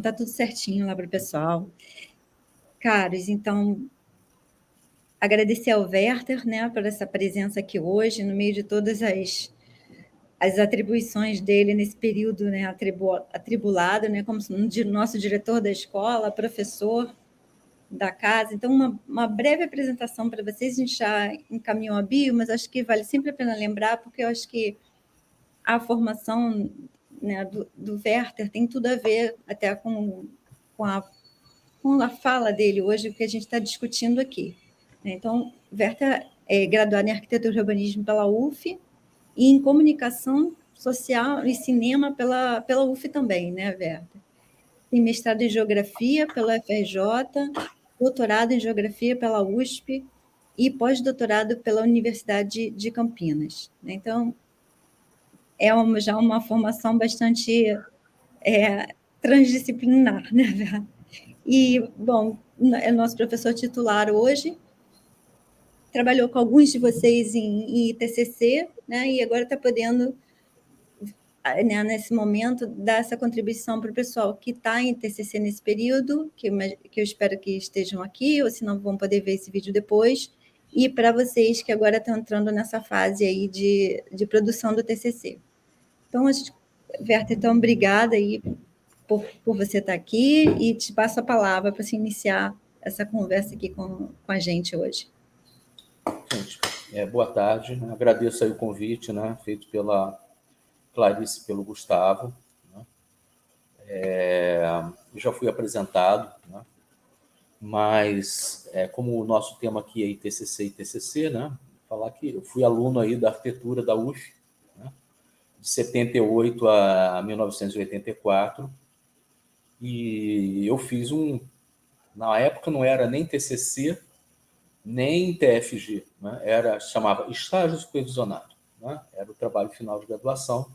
Tá tudo certinho lá para o pessoal. Caros, então, agradecer ao Werther, né, por essa presença aqui hoje, no meio de todas as atribuições dele nesse período, né, atribulado, né, como nosso diretor da escola, professor da casa. Então, uma breve apresentação para vocês, a gente já encaminhou a bio, mas acho que vale sempre a pena lembrar, porque eu acho que a formação, né, do Werther tem tudo a ver até com a fala dele hoje, o que a gente está discutindo aqui. Então, Werther é graduado em Arquitetura e Urbanismo pela UF e em Comunicação Social e Cinema pela UF também, né, Werther? Tem mestrado em Geografia pela UFRJ, doutorado em Geografia pela USP e pós-doutorado pela Universidade de Campinas. Então, é já uma formação bastante transdisciplinar, né, Werther? E, bom, é nosso professor titular hoje, trabalhou com alguns de vocês em TCC, né, e agora está podendo, né, nesse momento, dar essa contribuição para o pessoal que está em TCC nesse período, que eu espero que estejam aqui, ou se não vão poder ver esse vídeo depois, e para vocês que agora estão entrando nessa fase aí de produção do TCC. Então, Werther, então, obrigada aí por você estar aqui e te passo a palavra para se iniciar essa conversa aqui com a gente hoje. Gente, boa tarde. Agradeço aí o convite, né, feito pela Clarice e pelo Gustavo. Né? Eu já fui apresentado, né? Mas como o nosso tema aqui é ITCC e TCC, né, falar que eu fui aluno aí da arquitetura da UF, né, de 78 a 1984, e eu fiz na época não era nem TCC, nem TFG, né? Chamava estágio supervisionado, né? Era o trabalho final de graduação,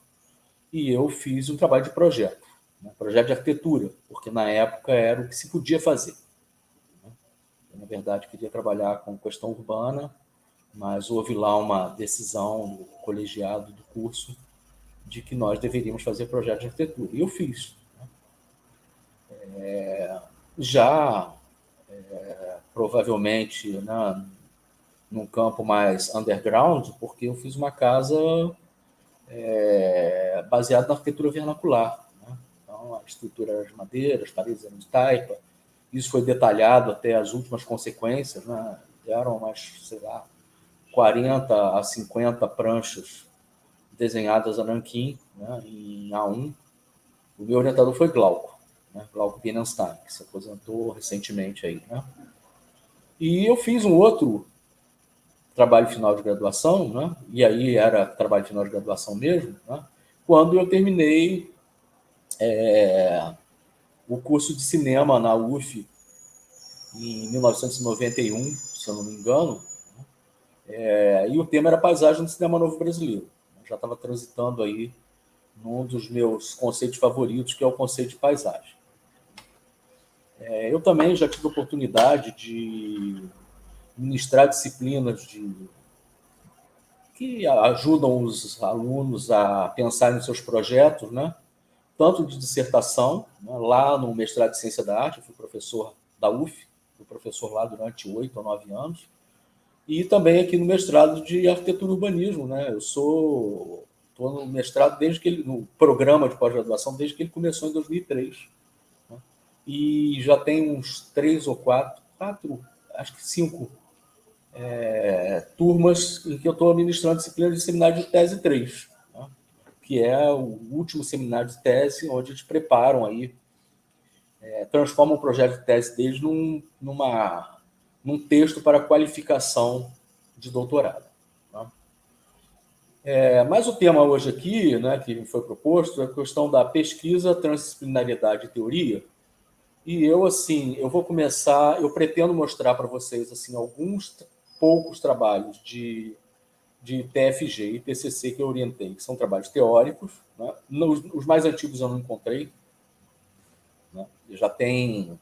e eu fiz um trabalho de projeto, né? Projeto de arquitetura, porque na época era o que se podia fazer. Né? Eu, na verdade, queria trabalhar com questão urbana, mas houve lá uma decisão do colegiado do curso de que nós deveríamos fazer projeto de arquitetura, e eu fiz. Né? Já provavelmente, né, num campo mais underground, porque eu fiz uma casa baseada na arquitetura vernacular. Né? Então, a estrutura era de madeira, as paredes eram de taipa. Isso foi detalhado até as últimas consequências. Né? Eram umas, sei lá, 40 a 50 pranchas desenhadas a nanquim, né, em A1. O meu orientador foi Glauco, né? Glauco Bienenstein, que se aposentou recentemente aí. Né? E eu fiz um outro trabalho final de graduação, né? E aí era trabalho final de graduação mesmo, né? Quando eu terminei o curso de cinema na UF em 1991, se eu não me engano, e o tema era paisagem do cinema novo brasileiro. Eu já estava transitando aí num dos meus conceitos favoritos, que é o conceito de paisagem. Eu também já tive a oportunidade de ministrar disciplinas que ajudam os alunos a pensar em seus projetos, né? Tanto de dissertação, né? Lá no mestrado de Ciência da Arte, eu fui professor da UF, fui professor lá durante 8 ou 9 anos, e também aqui no mestrado de Arquitetura e Urbanismo. Né? Eu estou no mestrado no programa de pós-graduação desde que ele começou em 2003. Né? E já tem uns 3 ou 4, acho que 5 turmas em que eu estou ministrando disciplina de seminário de tese 3, né? Que é o último seminário de tese, onde eles preparam aí, transformam o projeto de tese deles num texto para qualificação de doutorado. Né? Mas o tema hoje aqui, né, que foi proposto, é a questão da pesquisa, transdisciplinaridade e teoria. E eu vou começar, eu pretendo mostrar para vocês assim alguns poucos trabalhos de TFG e TCC que eu orientei, que são trabalhos teóricos. Né? Os mais antigos eu não encontrei. Né? Já tem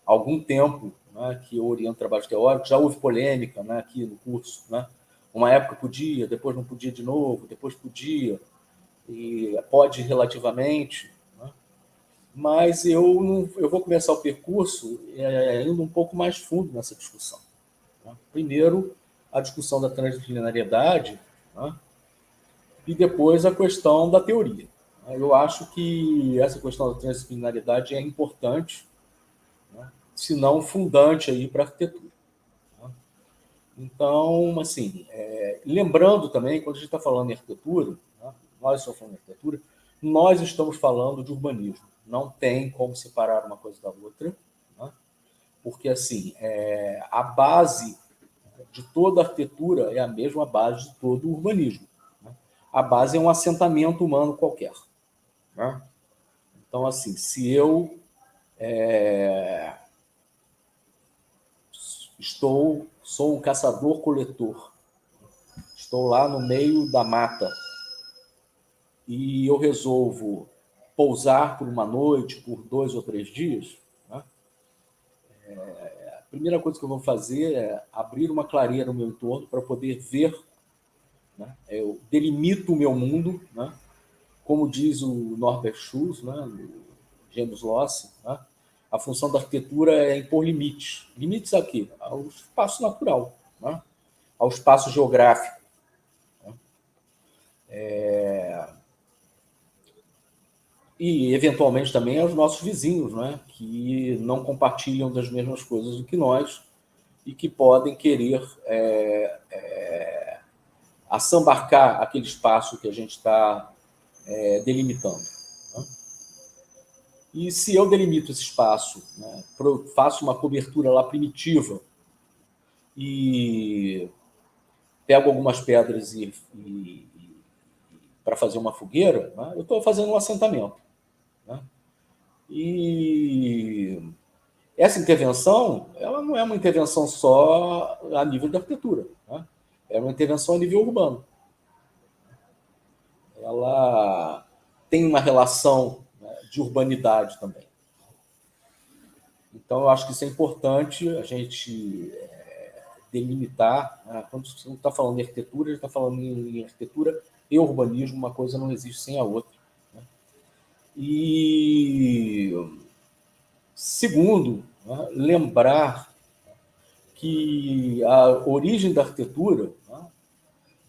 algum tempo, né, que eu oriento trabalhos teóricos. Já houve polêmica, né, aqui no curso. Né? Uma época podia, depois não podia de novo, depois podia, e pode relativamente. Né? mas eu vou começar o percurso indo um pouco mais fundo nessa discussão. Né? Primeiro, a discussão da transdisciplinariedade, né? E depois a questão da teoria. Eu acho que essa questão da transdisciplinaridade é importante, né? Se não fundante aí para a arquitetura. Né? Então, assim, lembrando também, quando a gente está falando em arquitetura, né? Nós estamos falando de arquitetura, nós estamos falando de urbanismo. Não tem como separar uma coisa da outra, né? Porque, assim, a base de toda arquitetura é a mesma base de todo o urbanismo. Né? A base é um assentamento humano qualquer. Né? Então, assim, se eu sou um caçador-coletor, estou lá no meio da mata e eu resolvo pousar por uma noite, por 2 ou 3 dias, né? A primeira coisa que eu vou fazer é abrir uma clareira no meu entorno para poder ver, né? Eu delimito o meu mundo, né? Como diz o Norbert Schulz, né? O James Loss, né? A função da arquitetura é impor limites. Limites a quê? Ao espaço natural, né? Ao espaço geográfico. Né? E, eventualmente, também aos nossos vizinhos, né? Que não compartilham das mesmas coisas do que nós e que podem querer assambarcar aquele espaço que a gente está delimitando. Né? E se eu delimito esse espaço, né, faço uma cobertura lá primitiva e pego algumas pedras para fazer uma fogueira, né, eu estou fazendo um assentamento. Né? E essa intervenção, ela não é uma intervenção só a nível da arquitetura, né? É uma intervenção a nível urbano. Ela tem uma relação, né, de urbanidade também. Então, eu acho que isso é importante a gente delimitar. Né? Quando você está falando em arquitetura, a gente está falando em arquitetura e urbanismo, uma coisa não existe sem a outra. Né? E, segundo, né, lembrar que a origem da arquitetura, né,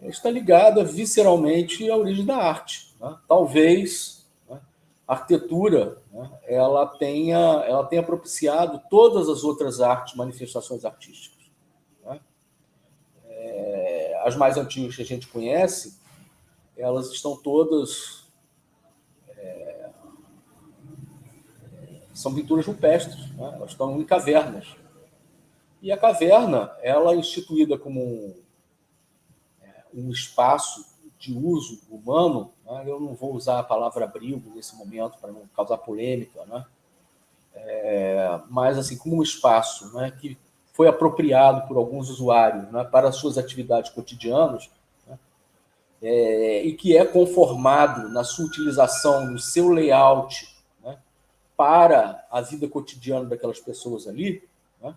está ligada visceralmente à origem da arte. Né? Talvez, né, a arquitetura, né, ela tenha propiciado todas as outras artes, manifestações artísticas. Né? As mais antigas que a gente conhece, elas estão todas... são pinturas rupestres, né? Elas estão em cavernas. E a caverna, ela é instituída como um espaço de uso humano, né? Eu não vou usar a palavra abrigo nesse momento para não causar polêmica, né? Mas assim, como um espaço, né, que foi apropriado por alguns usuários, né, para as suas atividades cotidianas, né, e que é conformado na sua utilização, no seu layout, né, para a vida cotidiana daquelas pessoas ali, né,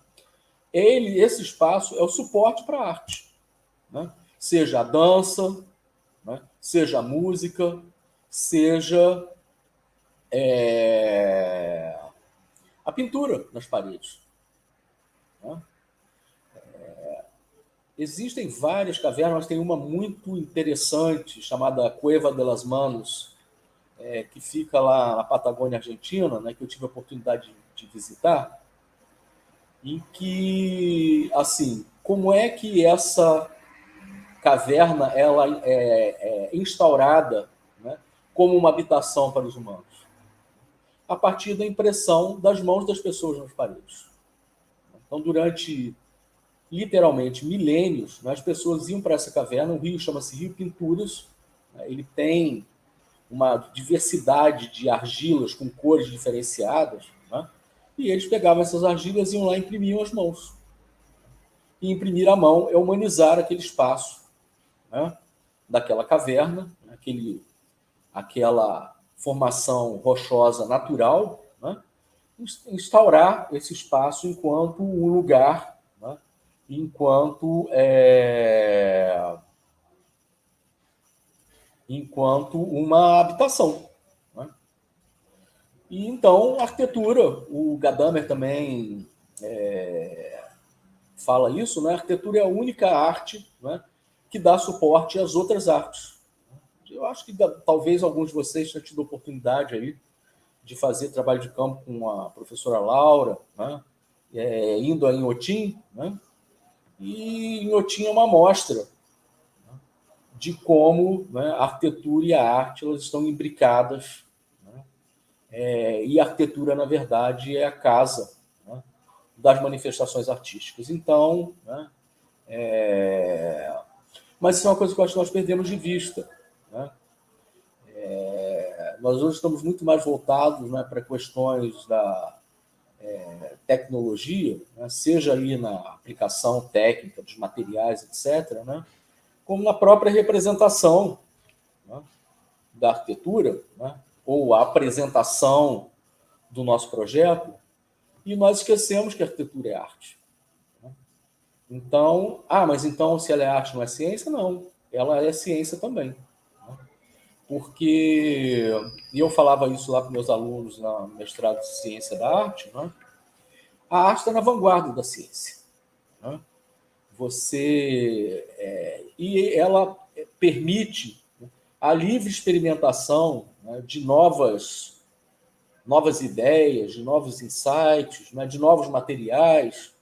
esse espaço é o suporte para a arte. Né? Seja a dança, né? Seja a música, seja a pintura nas paredes. Né? Existem várias cavernas, mas tem uma muito interessante chamada Cueva de las Manos, que fica lá na Patagônia Argentina, né, que eu tive a oportunidade de visitar, em que, assim, como é que essa caverna ela é instaurada, né, como uma habitação para os humanos? A partir da impressão das mãos das pessoas nas paredes. Então, durante literalmente milênios, né, as pessoas iam para essa caverna, o rio chama-se Rio Pinturas, né, ele tem uma diversidade de argilas com cores diferenciadas, né, e eles pegavam essas argilas e iam lá e imprimiam as mãos. E imprimir a mão é humanizar aquele espaço, né, daquela caverna, aquela formação rochosa natural, né, instaurar esse espaço enquanto um lugar, né, enquanto uma habitação. Né? E então, a arquitetura, o Gadamer também fala isso, né? A arquitetura é a única arte, né, que dá suporte às outras artes. Eu acho que talvez alguns de vocês tenham tido oportunidade aí de fazer trabalho de campo com a professora Laura, né, indo aí em Otim, né? E em Otim é uma amostra, né, de como, né, a arquitetura e a arte elas estão imbricadas, né? E a arquitetura, na verdade, é a casa, né, das manifestações artísticas. Então, né, mas isso é uma coisa que eu acho que nós perdemos de vista, né? Nós hoje estamos muito mais voltados, né, para questões da tecnologia, né, seja aí na aplicação técnica dos materiais, etc., né, como na própria representação, né, da arquitetura, né, ou a apresentação do nosso projeto, e nós esquecemos que a arquitetura é arte. Né? Então, mas então se ela é arte, não é ciência? Não, ela é ciência também. Né? Porque, e eu falava isso lá para meus alunos no mestrado de Ciência da Arte, né? A arte está na vanguarda da ciência. Né? E ela permite a livre experimentação, né, de novas ideias, de novos insights, né, de novos materiais,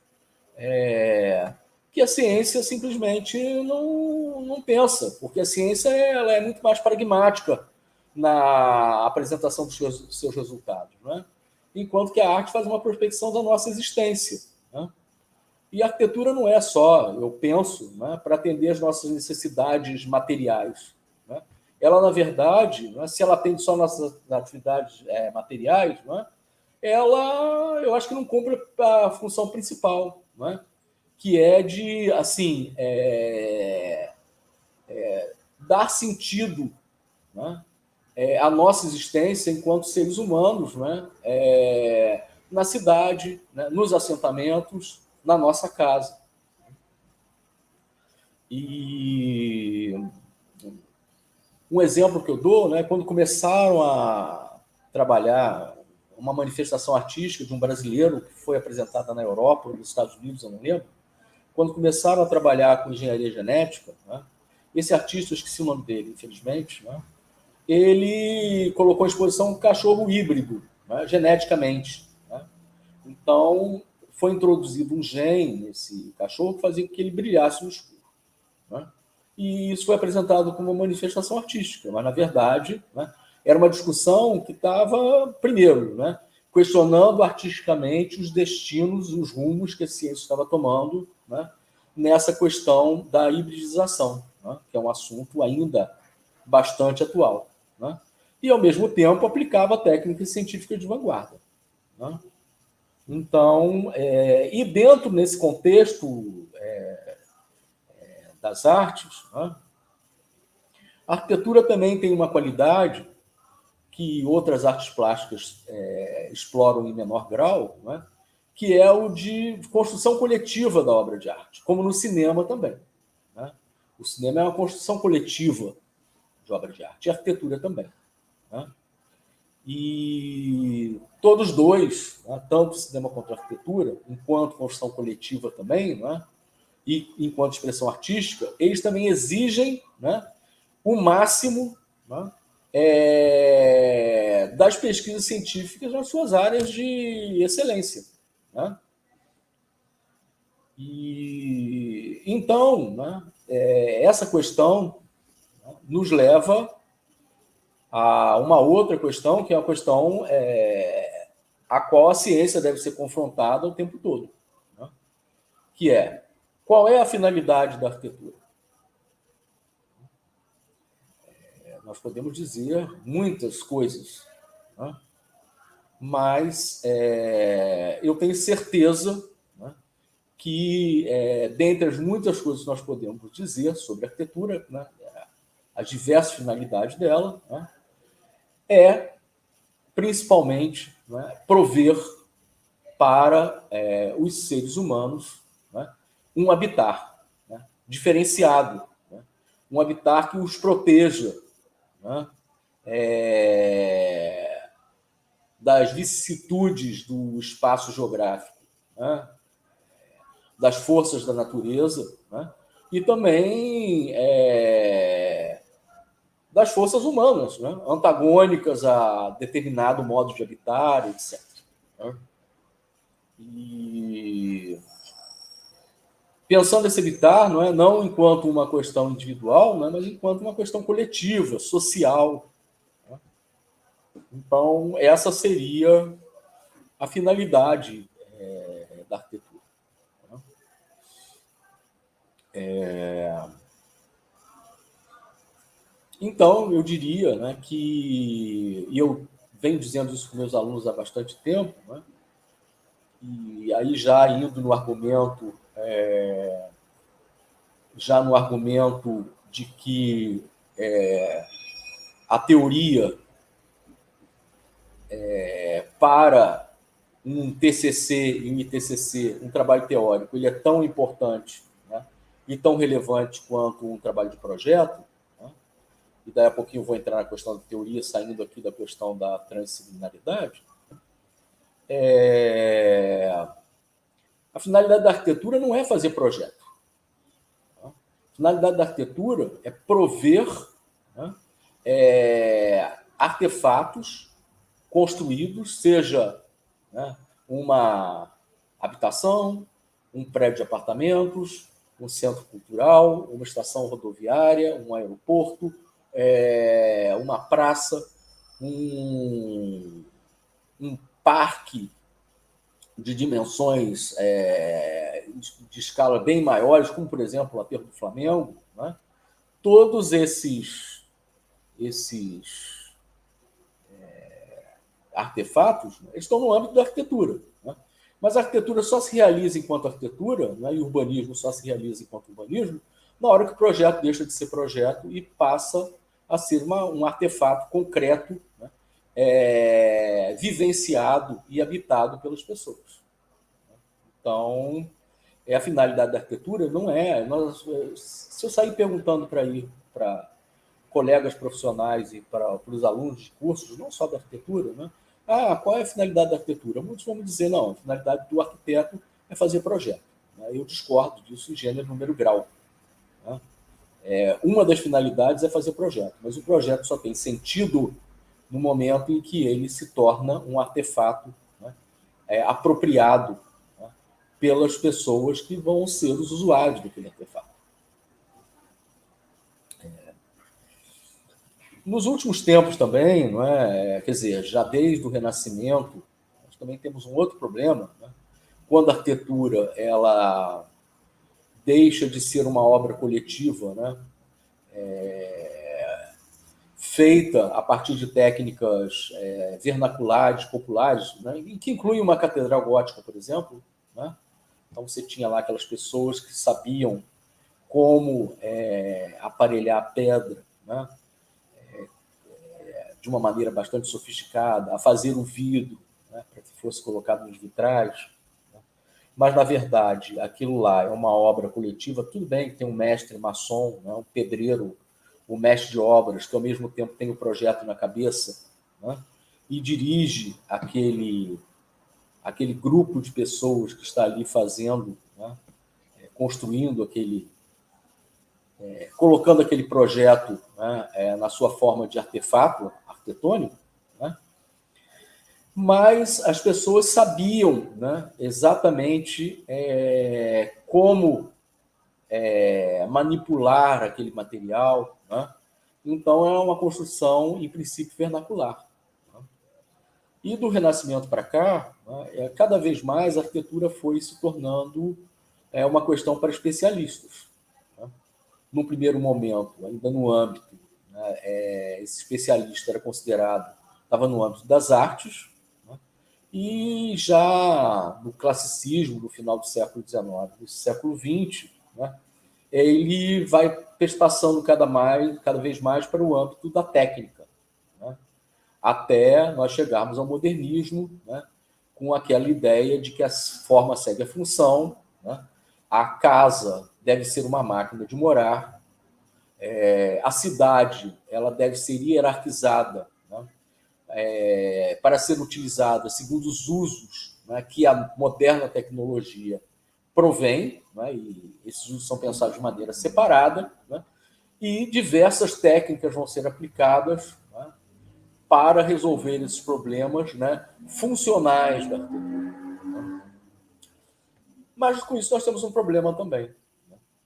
que a ciência simplesmente não pensa, porque a ciência ela é muito mais pragmática na apresentação dos seus resultados, né? Enquanto que a arte faz uma prospecção da nossa existência. Né? E a arquitetura não é só, eu penso, né, para atender as nossas necessidades materiais. Né? Ela, na verdade, né, se ela atende só nossas atividades materiais, né, eu acho que não cumpre a função principal, né, que é de, assim, dar sentido, né, à nossa existência enquanto seres humanos, né, na cidade, né, nos assentamentos, na nossa casa. E um exemplo que eu dou, né, quando começaram a trabalhar uma manifestação artística de um brasileiro que foi apresentada na Europa ou nos Estados Unidos, eu não lembro, quando começaram a trabalhar com engenharia genética, né, esse artista, eu esqueci o nome dele, infelizmente, né, ele colocou em exposição um cachorro híbrido, né, geneticamente. Né? Então, foi introduzido um gene nesse cachorro que fazia com que ele brilhasse no escuro. Né? E isso foi apresentado como uma manifestação artística, mas, na verdade, né, era uma discussão que estava, primeiro, né, questionando artisticamente os destinos, os rumos que a ciência estava tomando, né, nessa questão da hibridização, né, que é um assunto ainda bastante atual. Né? E, ao mesmo tempo, aplicava técnicas científicas de vanguarda. Né? Então, e dentro nesse contexto das artes, né, a arquitetura também tem uma qualidade que outras artes plásticas exploram em menor grau, né, que é o de construção coletiva da obra de arte, como no cinema também. Né? O cinema é uma construção coletiva de obra de arte, e a arquitetura também. Né? E todos dois, né, tanto o cinema quanto a arquitetura, enquanto construção coletiva também, né, e enquanto expressão artística, eles também exigem, né, o máximo, né, das pesquisas científicas nas suas áreas de excelência. Né? E então, né, essa questão, né, nos leva a uma outra questão, que é a questão a qual a ciência deve ser confrontada o tempo todo, né? Que é, qual é a finalidade da arquitetura? Nós podemos dizer muitas coisas, né? Mas eu tenho certeza, né, que, dentre as muitas coisas que nós podemos dizer sobre a arquitetura, né, as diversas finalidades dela, né, principalmente, né, prover para os seres humanos, né, um habitat, né, diferenciado, né, um habitat que os proteja, né, das vicissitudes do espaço geográfico, né? Das forças da natureza, né? E também das forças humanas, né? Antagônicas a determinado modo de habitar, etc. Né? E pensando esse habitar, não enquanto uma questão individual, né? Mas enquanto uma questão coletiva, social. Né? Então, essa seria a finalidade da arquitetura. Então, eu diria, né, que, e eu venho dizendo isso com meus alunos há bastante tempo, né, e aí já no argumento de que a teoria para um TCC e um ITCC, um trabalho teórico, ele é tão importante, né, e tão relevante quanto um trabalho de projeto, né, e daí a pouquinho eu vou entrar na questão da teoria, saindo aqui da questão da transdisciplinaridade. A finalidade da arquitetura não é fazer projeto. A finalidade da arquitetura é prover, né, artefatos construídos, seja, né, uma habitação, um prédio de apartamentos, um centro cultural, uma estação rodoviária, um aeroporto, uma praça, um parque de dimensões de escala bem maiores, como, por exemplo, o Aterro do Flamengo. Né? Todos esses artefatos, né, estão no âmbito da arquitetura. Né? Mas a arquitetura só se realiza enquanto arquitetura, né, e o urbanismo só se realiza enquanto urbanismo, na hora que o projeto deixa de ser projeto e passa a ser um artefato concreto, né, vivenciado e habitado pelas pessoas. Então, a finalidade da arquitetura não é... se eu sair perguntando para colegas profissionais e para os alunos de cursos, não só da arquitetura, né? Qual é a finalidade da arquitetura? Muitos vão me dizer, não, a finalidade do arquiteto é fazer projeto. Né? Eu discordo disso em gênero, número, grau. Né? Uma das finalidades é fazer projeto, mas o projeto só tem sentido no momento em que ele se torna um artefato, né, apropriado, né, pelas pessoas que vão ser os usuários daquele artefato. Nos últimos tempos também, não é? Quer dizer, já desde o Renascimento, nós também temos um outro problema. Né? Quando a arquitetura ela deixa de ser uma obra coletiva, né? Feita a partir de técnicas vernaculares, populares, né? Que incluem uma catedral gótica, por exemplo. Né? Então você tinha lá aquelas pessoas que sabiam como aparelhar a pedra, né? De uma maneira bastante sofisticada, a fazer o vidro, né, para que fosse colocado nos vitrais. Né? Mas, na verdade, aquilo lá é uma obra coletiva. Tudo bem que tem um mestre maçom, né, um pedreiro, um mestre de obras, que ao mesmo tempo tem o projeto na cabeça, né, e dirige aquele grupo de pessoas que está ali fazendo, né, construindo colocando aquele projeto, né, na sua forma de artefato arquitetônico, né? Mas as pessoas sabiam, né, exatamente como manipular aquele material. Né? Então, é uma construção, em princípio, vernacular. Né? E do Renascimento para cá, né, cada vez mais a arquitetura foi se tornando uma questão para especialistas. No primeiro momento, ainda no âmbito, né, esse especialista era considerado, estava no âmbito das artes, né, e já no classicismo, no final do século XIX, no século XX, né, ele vai passando cada vez mais para o âmbito da técnica, né, até nós chegarmos ao modernismo, né, com aquela ideia de que a forma segue a função, né, a casa deve ser uma máquina de morar, a cidade ela deve ser hierarquizada, né, para ser utilizada segundo os usos, né, que a moderna tecnologia provém, né, e esses usos são pensados de maneira separada, né, e diversas técnicas vão ser aplicadas, né, para resolver esses problemas, né, funcionais da arquitetura. Mas com isso nós temos um problema também.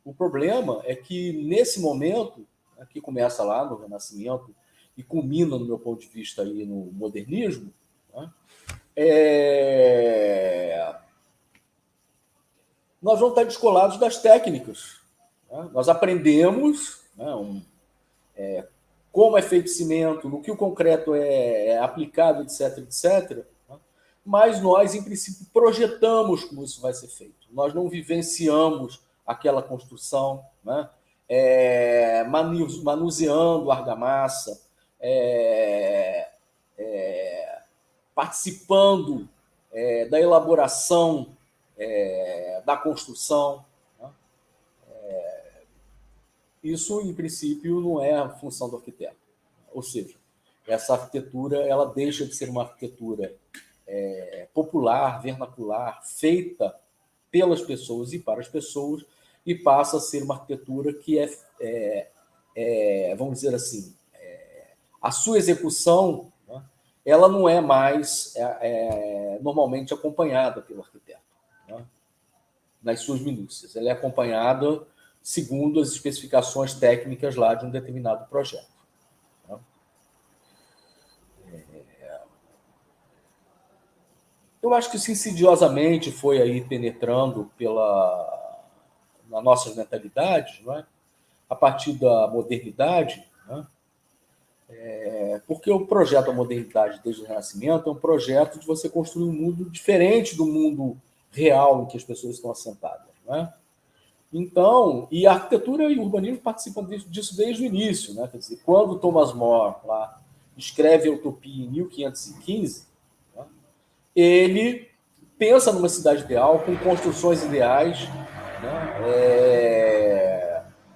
O problema é que nesse momento, né, que começa lá no Renascimento e culmina, no meu ponto de vista, aí no modernismo, né, nós vamos estar descolados das técnicas. Né? Nós aprendemos, né, como é feito cimento, no que o concreto é aplicado, etc., etc., né? Mas nós, em princípio, projetamos como isso vai ser feito. Nós não vivenciamos aquela construção, né? Manuseando argamassa, participando da elaboração da construção. Né? Isso, em princípio, não é a função do arquiteto. Ou seja, essa arquitetura ela deixa de ser uma arquitetura popular, vernacular, feita pelas pessoas e para as pessoas, e passa a ser uma arquitetura que vamos dizer assim, a sua execução, né, ela não é mais normalmente acompanhada pelo arquiteto, né, nas suas minúcias. Ela é acompanhada segundo as especificações técnicas lá de um determinado projeto. Né. Eu acho que isso insidiosamente foi aí penetrando na nossas mentalidades, não é? A partir da modernidade, né? Porque o projeto da modernidade desde o Renascimento é um projeto de você construir um mundo diferente do mundo real em que as pessoas estão assentadas. Né? Então, e a arquitetura e o urbanismo participam disso desde o início. Né? Quer dizer, quando Thomas More lá escreve a Utopia em 1515, né? Ele pensa numa cidade ideal, com construções ideais, né?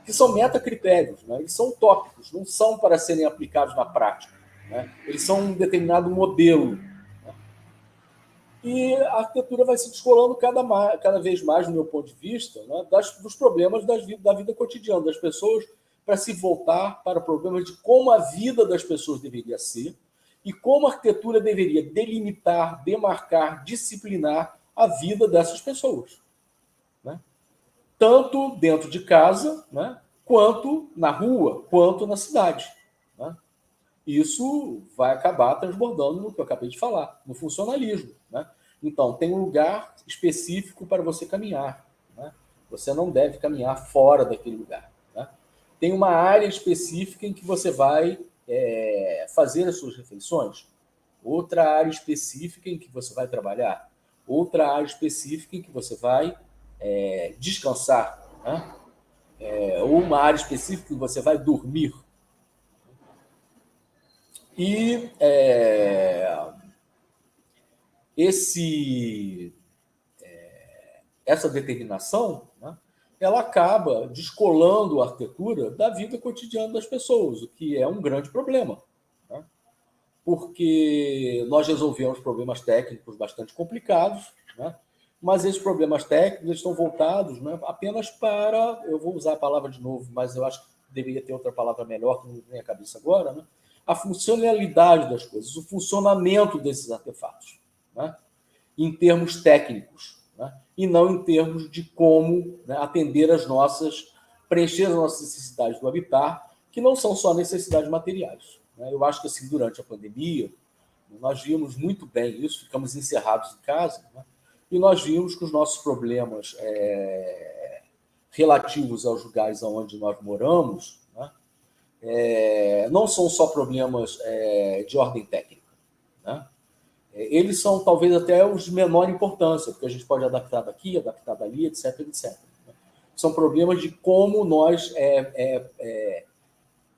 Que são metacritérios, né? Eles são utópicos, não são para serem aplicados na prática. Né? Eles são um determinado modelo. Né? E a arquitetura vai se descolando cada vez mais, no meu ponto de vista, né? Dos problemas da vida cotidiana das pessoas, para se voltar para problemas de como a vida das pessoas deveria ser e como a arquitetura deveria delimitar, demarcar, disciplinar a vida dessas pessoas. Né? Tanto dentro de casa, né, quanto na rua, quanto na cidade. Né? Isso vai acabar transbordando no que eu acabei de falar, no funcionalismo. Né? Então, tem um lugar específico para você caminhar. Né? Você não deve caminhar fora daquele lugar. Né? Tem uma área específica em que você vai fazer as suas refeições, outra área específica em que você vai trabalhar, outra área específica em que você vai descansar, né? Ou uma área específica que você vai dormir. E essa determinação, né, ela acaba descolando a arquitetura da vida cotidiana das pessoas, o que é um grande problema. Né? Porque nós resolvemos problemas técnicos bastante complicados, né? Mas esses problemas técnicos estão voltados, né, apenas para, eu vou usar a palavra de novo, mas eu acho que deveria ter outra palavra melhor, que não me vem à cabeça agora, né? A funcionalidade das coisas, o funcionamento desses artefatos, né? Em termos técnicos, né? E não em termos de como, né, preencher as nossas necessidades do habitar, que não são só necessidades materiais. Né? Eu acho que assim, durante a pandemia, nós vimos muito bem isso, ficamos encerrados em casa, né? E nós vimos que os nossos problemas relativos aos lugares onde nós moramos, né, não são só problemas de ordem técnica. Né? Eles são talvez até os de menor importância, porque a gente pode adaptar daqui, adaptar dali, etc., etc. São problemas de como nós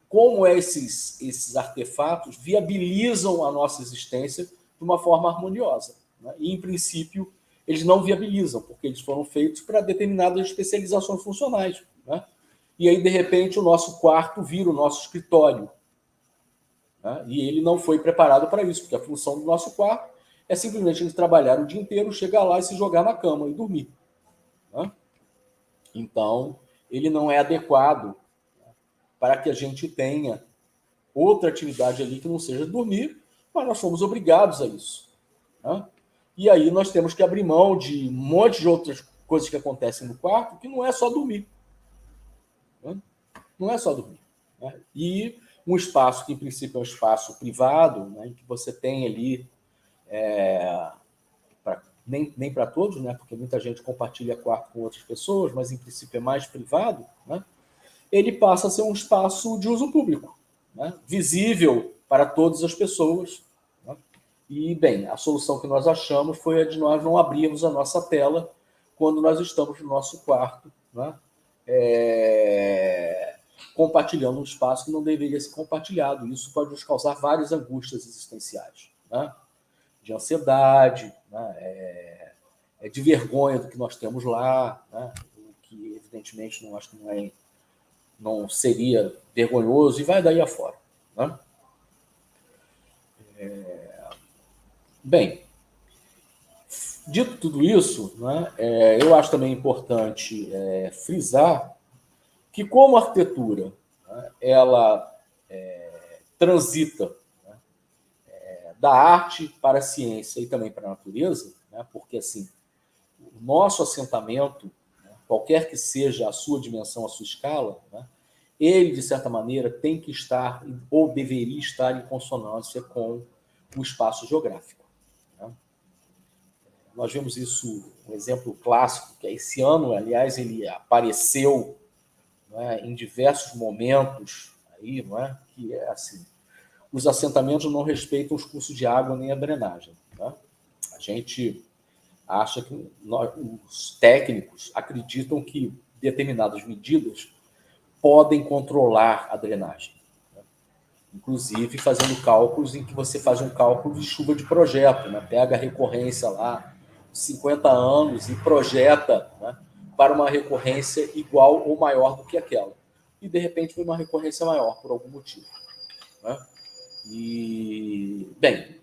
como esses artefatos viabilizam a nossa existência de uma forma harmoniosa. Né? E, em princípio, eles não viabilizam, porque eles foram feitos para determinadas especializações funcionais. Né? E aí, de repente, o nosso quarto vira o nosso escritório. né? E ele não foi preparado para isso, porque a função do nosso quarto é simplesmente ele trabalhar o dia inteiro, chegar lá e se jogar na cama e dormir, né? Então, ele não é adequado para que a gente tenha outra atividade ali que não seja dormir, mas nós fomos obrigados a isso, né? E aí nós temos que abrir mão de um monte de outras coisas que acontecem no quarto, que não é só dormir, né? Não é só dormir, né? E um espaço que, em princípio, é um espaço privado, né, em que você tem ali, nem para todos, né, porque muita gente compartilha quarto com outras pessoas, mas, em princípio, é mais privado, né, ele passa a ser um espaço de uso público, né, visível para todas as pessoas, né? E, bem, a solução que nós achamos foi a de nós não abrirmos a nossa tela quando nós estamos no nosso quarto, né, compartilhando um espaço que não deveria ser compartilhado. Isso pode nos causar várias angústias existenciais, né, de ansiedade, né, de vergonha do que nós temos lá, né, o que, evidentemente, não acho que não seria vergonhoso, e vai daí afora, né? Bem, dito tudo isso, né, eu acho também importante frisar que, como a arquitetura, né, ela transita, né, da arte para a ciência e também para a natureza, né, porque assim, o nosso assentamento, né, qualquer que seja a sua dimensão, a sua escala, né, ele, de certa maneira, tem que estar, ou deveria estar, em consonância com o espaço geográfico, né? Nós vemos isso, um exemplo clássico, que esse ano, aliás, ele apareceu, né, em diversos momentos, aí, não é? Que é assim, os assentamentos não respeitam os cursos de água nem a drenagem, né? A gente acha que os técnicos acreditam que determinadas medidas podem controlar a drenagem, né? Inclusive fazendo cálculos em que você faz um cálculo de chuva de projeto, né? Pega a recorrência lá, 50 anos, e projeta, né, para uma recorrência igual ou maior do que aquela. E, de repente, foi uma recorrência maior, por algum motivo, né? E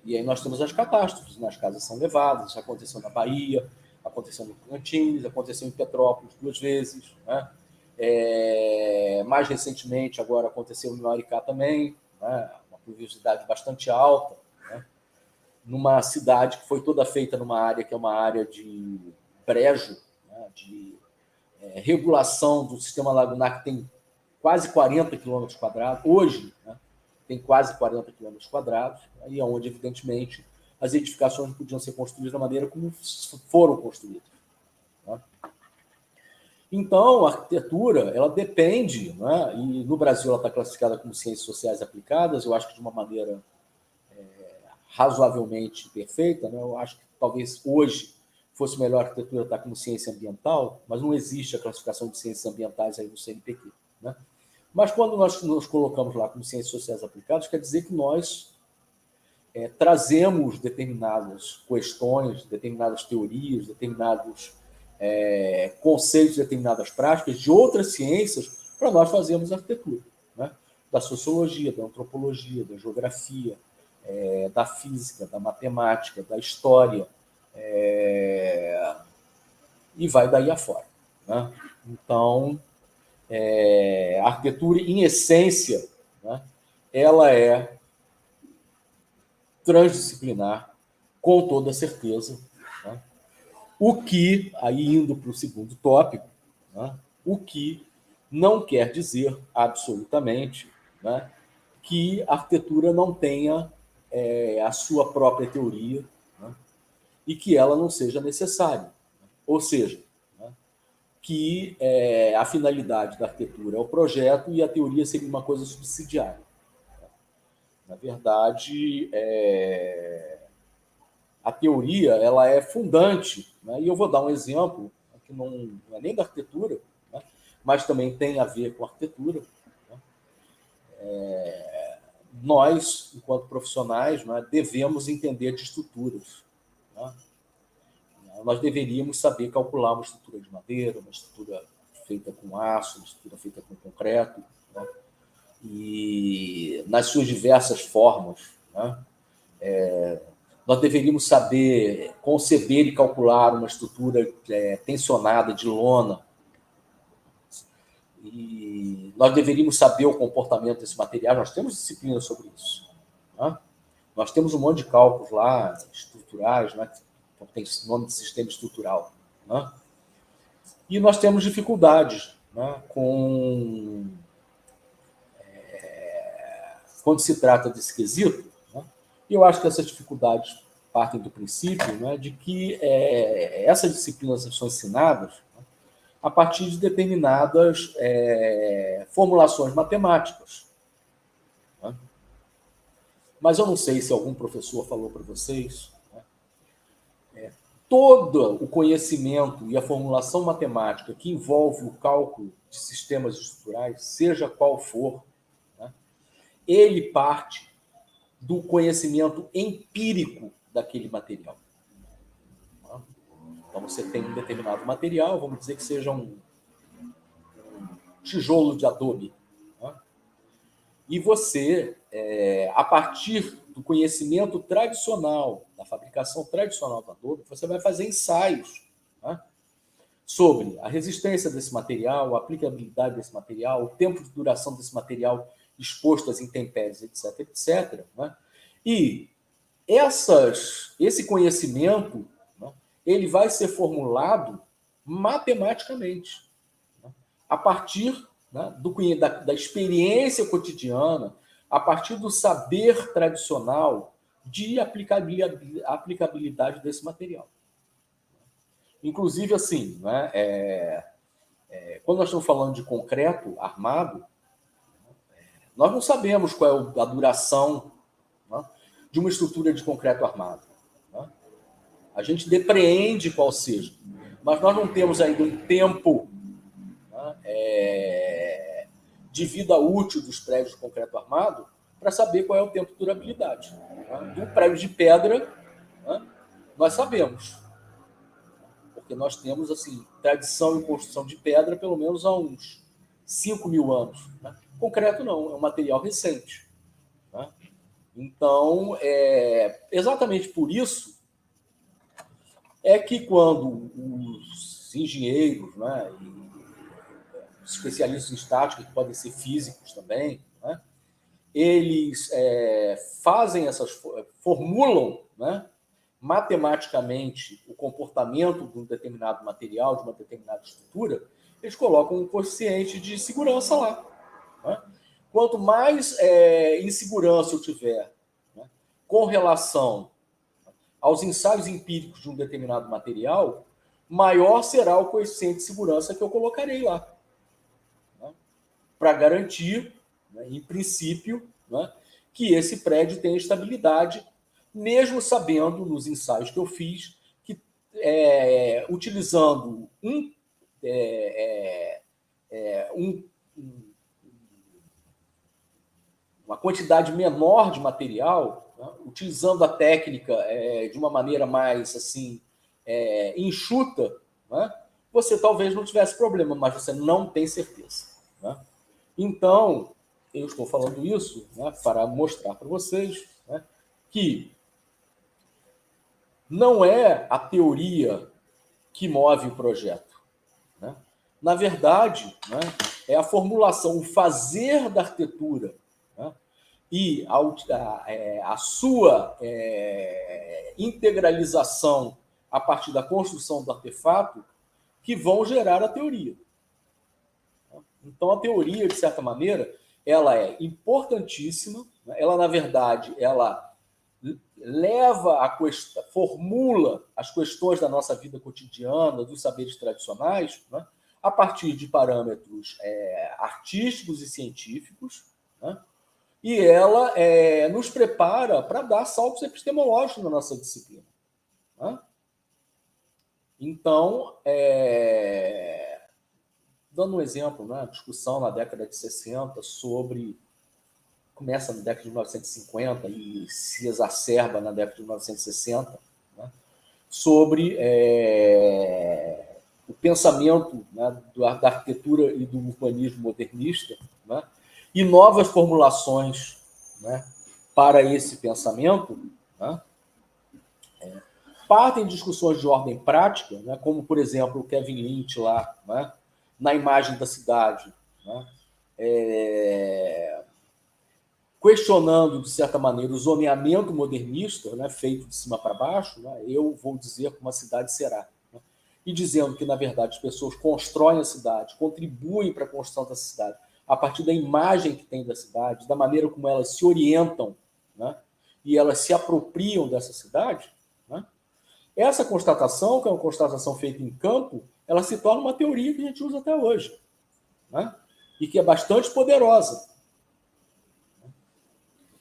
aí nós temos as catástrofes, né? As casas são levadas, isso aconteceu na Bahia, aconteceu no Tocantins, aconteceu em Petrópolis 2 vezes, né? Mais recentemente, agora aconteceu em Maricá também, né? Uma pluviosidade bastante alta, né? Numa cidade que foi toda feita numa área que é uma área de brejo, né? De regulação do sistema lagunar, que tem quase 40 quilômetros quadrados, hoje, né, tem quase 40 quilômetros quadrados, aí é onde, evidentemente, as edificações podiam ser construídas da maneira como foram construídas, né? Então, a arquitetura, ela depende, né, e no Brasil ela está classificada como ciências sociais aplicadas, eu acho que de uma maneira razoavelmente perfeita, né? Eu acho que talvez hoje fosse melhor a arquitetura estar como ciência ambiental, mas não existe a classificação de ciências ambientais aí no CNPq, né? Mas quando nós nos colocamos lá como ciências sociais aplicadas, quer dizer que nós trazemos determinadas questões, determinadas teorias, determinados conceitos, determinadas práticas de outras ciências para nós fazermos arquitetura, né? Da sociologia, da antropologia, da geografia, da física, da matemática, da história, e vai daí afora, né? Então, a arquitetura, em essência, né, ela é transdisciplinar, com toda certeza, né? O que, aí indo para o segundo tópico, né, o que não quer dizer absolutamente, né, que a arquitetura não tenha a sua própria teoria, né, e que ela não seja necessária. Ou seja, né, que a finalidade da arquitetura é o projeto e a teoria seria uma coisa subsidiária. Na verdade, a teoria ela é fundante, né? E eu vou dar um exemplo que não é nem da arquitetura, né, mas também tem a ver com a arquitetura, né? Nós, enquanto profissionais, né, devemos entender de estruturas, né? Nós deveríamos saber calcular uma estrutura de madeira, uma estrutura feita com aço, uma estrutura feita com concreto, né? e nas suas diversas formas, né? Nós deveríamos saber conceber e calcular uma estrutura tensionada de lona, e nós deveríamos saber o comportamento desse material. Nós temos disciplina sobre isso, né? Nós temos um monte de cálculos lá, estruturais, né? Então, tem nome de sistema estrutural, né? E nós temos dificuldades, né, quando se trata desse quesito, né? E eu acho que essas dificuldades partem do princípio, né, de que essas disciplinas são ensinadas, né, a partir de determinadas formulações matemáticas, né? Mas eu não sei se algum professor falou para vocês, né, todo o conhecimento e a formulação matemática que envolve o cálculo de sistemas estruturais, seja qual for, né, ele parte do conhecimento empírico daquele material. Então, você tem um determinado material, vamos dizer que seja um tijolo de adobe, né? E você, a partir do conhecimento tradicional, da fabricação tradicional do adobe, você vai fazer ensaios, né, sobre a resistência desse material, a aplicabilidade desse material, o tempo de duração desse material exposto às intempéries, etc., etc., né? E esse conhecimento, né, ele vai ser formulado matematicamente, né, a partir, né, da experiência cotidiana, a partir do saber tradicional de aplicabilidade desse material. Inclusive, assim, né, quando nós estamos falando de concreto armado, nós não sabemos qual é a duração, né, de uma estrutura de concreto armado, né? A gente depreende qual seja, mas nós não temos ainda um tempo, né, de vida útil dos prédios de concreto armado para saber qual é o tempo de durabilidade, né? Do prédio de pedra, né, nós sabemos, porque nós temos assim tradição em construção de pedra pelo menos há uns 5.000 anos, né? Concreto não, é um material recente, né? Então, exatamente por isso é que quando os engenheiros, né, e especialistas em estática, que podem ser físicos também, né, eles formulam, né, matematicamente o comportamento de um determinado material, de uma determinada estrutura, eles colocam um coeficiente de segurança lá, né? Quanto mais insegurança eu tiver, né, com relação aos ensaios empíricos de um determinado material, maior será o coeficiente de segurança que eu colocarei lá, né, para garantir, né, em princípio, né, que esse prédio tenha estabilidade, mesmo sabendo, nos ensaios que eu fiz, que utilizando uma quantidade menor de material, né, utilizando a técnica de uma maneira mais assim enxuta, né, você talvez não tivesse problema, mas você não tem certeza, né? Então, eu estou falando isso, né, para mostrar para vocês, né, que não é a teoria que move o projeto, né? Na verdade, né, é a formulação, o fazer da arquitetura, né, e a sua integralização a partir da construção do artefato que vão gerar a teoria. Então, a teoria, de certa maneira, ela é importantíssima, né? Ela, na verdade, ela formula as questões da nossa vida cotidiana, dos saberes tradicionais, né, a partir de parâmetros artísticos e científicos, né, e ela nos prepara para dar saltos epistemológicos na nossa disciplina, né? Então, dando um exemplo, né, a discussão na década de 60 começa na década de 1950 e se exacerba na década de 1960, né, sobre o pensamento, né, da arquitetura e do urbanismo modernista, né, e novas formulações, né, para esse pensamento, né, partem de discussões de ordem prática, né, como, por exemplo, o Kevin Lynch lá, né, na imagem da cidade, né, questionando, de certa maneira, o zoneamento modernista, né, feito de cima para baixo, né, eu vou dizer como a cidade será. Né, e dizendo que, na verdade, as pessoas constroem a cidade, contribuem para a construção da cidade, a partir da imagem que tem da cidade, da maneira como elas se orientam, né, e elas se apropriam dessa cidade, né, essa constatação, que é uma constatação feita em campo, ela se torna uma teoria que a gente usa até hoje, né, e que é bastante poderosa.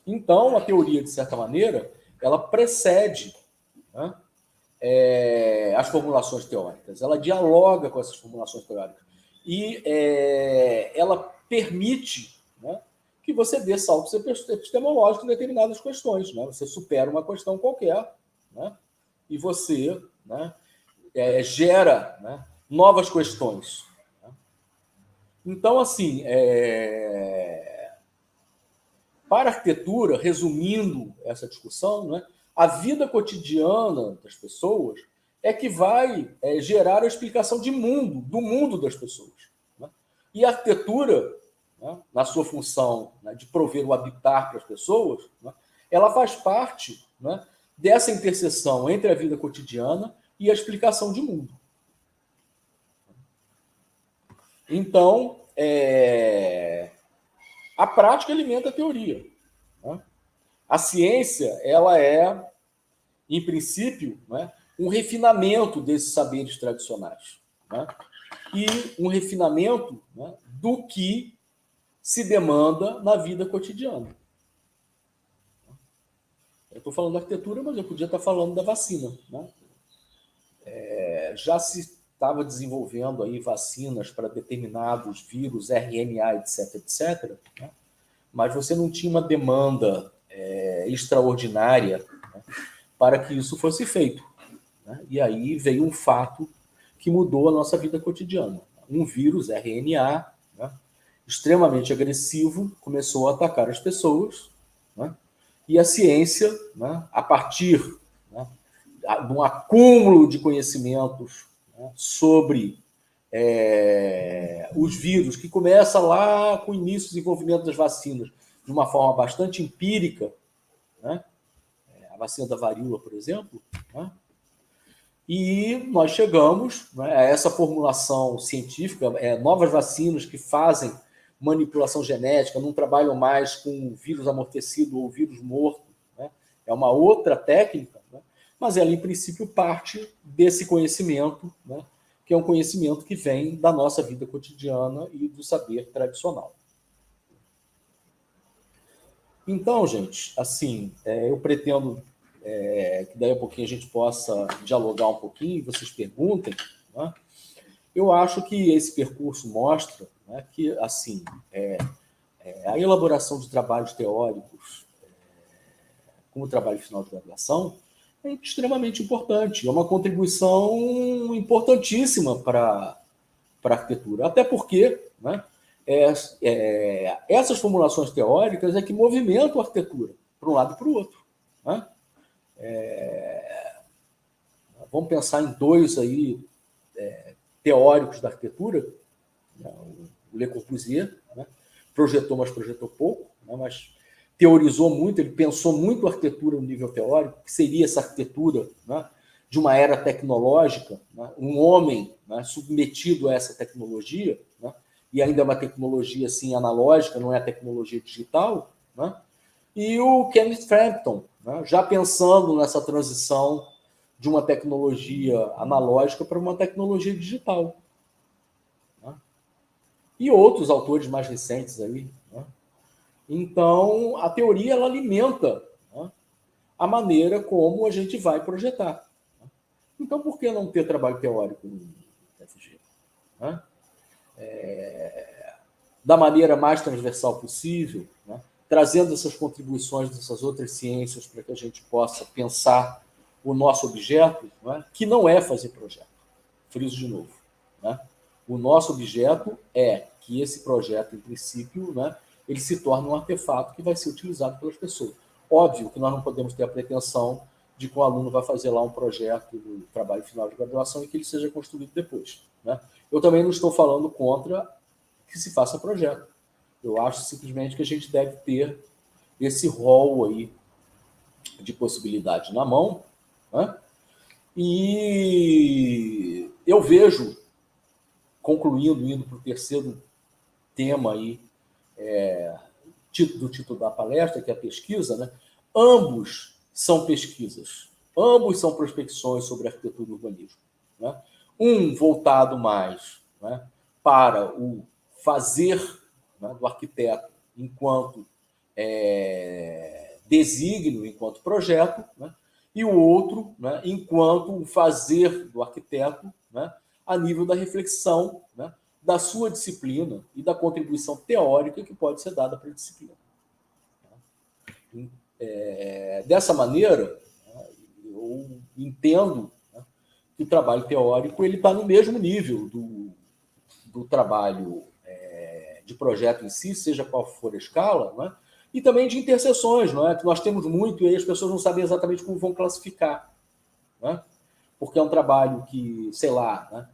Então, a teoria, de certa maneira, ela precede, né, as formulações teóricas, ela dialoga com essas formulações teóricas e ela permite, né, que você dê saltos epistemológicos em determinadas questões. Né? Você supera uma questão qualquer, né, e você, né, gera, né, novas questões. Né? Então, assim, para a arquitetura, resumindo essa discussão, né, a vida cotidiana das pessoas é que vai gerar a explicação de mundo, do mundo das pessoas. Né? E a arquitetura, né, na sua função, né, de prover o habitar para as pessoas, né, ela faz parte, né, dessa interseção entre a vida cotidiana e a explicação de mundo. Então, a prática alimenta a teoria. Né? A ciência, ela é, em princípio, né, um refinamento desses saberes tradicionais. Né? E um refinamento, né, do que se demanda na vida cotidiana. Eu estou falando da arquitetura, mas eu podia estar falando da vacina. Né? Já se estava desenvolvendo aí vacinas para determinados vírus, RNA, etc., etc., né? Mas você não tinha uma demanda extraordinária, né, para que isso fosse feito. Né? E aí veio um fato que mudou a nossa vida cotidiana. Um vírus, RNA, né, extremamente agressivo, começou a atacar as pessoas, né? E a ciência, né, a partir, né, de um acúmulo de conhecimentos, né, sobre os vírus, que começa lá com o início do desenvolvimento das vacinas, de uma forma bastante empírica, né? A vacina da varíola, por exemplo, né? E nós chegamos, né, a essa formulação científica, novas vacinas que fazem manipulação genética, não trabalham mais com vírus amortecido ou vírus morto, né? É uma outra técnica, né? Mas ela, em princípio, parte desse conhecimento, né, que é um conhecimento que vem da nossa vida cotidiana e do saber tradicional. Então, gente, assim, eu pretendo que daí a pouquinho a gente possa dialogar um pouquinho, vocês perguntem, né? Eu acho que esse percurso mostra, né, que, assim, a elaboração de trabalhos teóricos como trabalho final de graduação é extremamente importante, é uma contribuição importantíssima para a arquitetura, até porque, né, essas formulações teóricas é que movimentam a arquitetura para um lado e para o outro. Né? Vamos pensar em dois aí, teóricos da arquitetura, né? O Le Corbusier, né, projetou, mas projetou pouco, né, mas teorizou muito, ele pensou muito a arquitetura no nível teórico, que seria essa arquitetura, né, de uma era tecnológica, né, um homem, né, submetido a essa tecnologia, né, e ainda é uma tecnologia assim, analógica, não é a tecnologia digital, né, e o Kenneth Frampton, né, já pensando nessa transição de uma tecnologia analógica para uma tecnologia digital. Né? E outros autores mais recentes aí. Né? Então, a teoria ela alimenta, né, a maneira como a gente vai projetar. Né? Então, por que não ter trabalho teórico no FG? Né? Da maneira mais transversal possível, né? Trazendo essas contribuições dessas outras ciências para que a gente possa pensar o nosso objeto, né, que não é fazer projeto. Friso de novo. Né? O nosso objeto é que esse projeto, em princípio, né, ele se torna um artefato que vai ser utilizado pelas pessoas. Óbvio que nós não podemos ter a pretensão de que o aluno vai fazer lá um projeto do trabalho final de graduação e que ele seja construído depois, né? Eu também não estou falando contra que se faça projeto. Eu acho simplesmente que a gente deve ter esse rol aí de possibilidade na mão, né? E eu vejo, concluindo, indo para o terceiro tema aí, do título da palestra, que é a pesquisa, né? Ambos são pesquisas, ambos são prospecções sobre arquitetura e urbanismo, né? Um voltado mais, né, para o fazer, né, do arquiteto enquanto desígnio, enquanto projeto, né, e o outro, né, enquanto o fazer do arquiteto, né, a nível da reflexão, né, da sua disciplina e da contribuição teórica que pode ser dada para a disciplina. Dessa maneira, eu entendo, né, que o trabalho teórico está no mesmo nível do trabalho de projeto em si, seja qual for a escala, né, e também de interseções, não é? Que nós temos muito e aí as pessoas não sabem exatamente como vão classificar, né? Porque é um trabalho que, sei lá, né,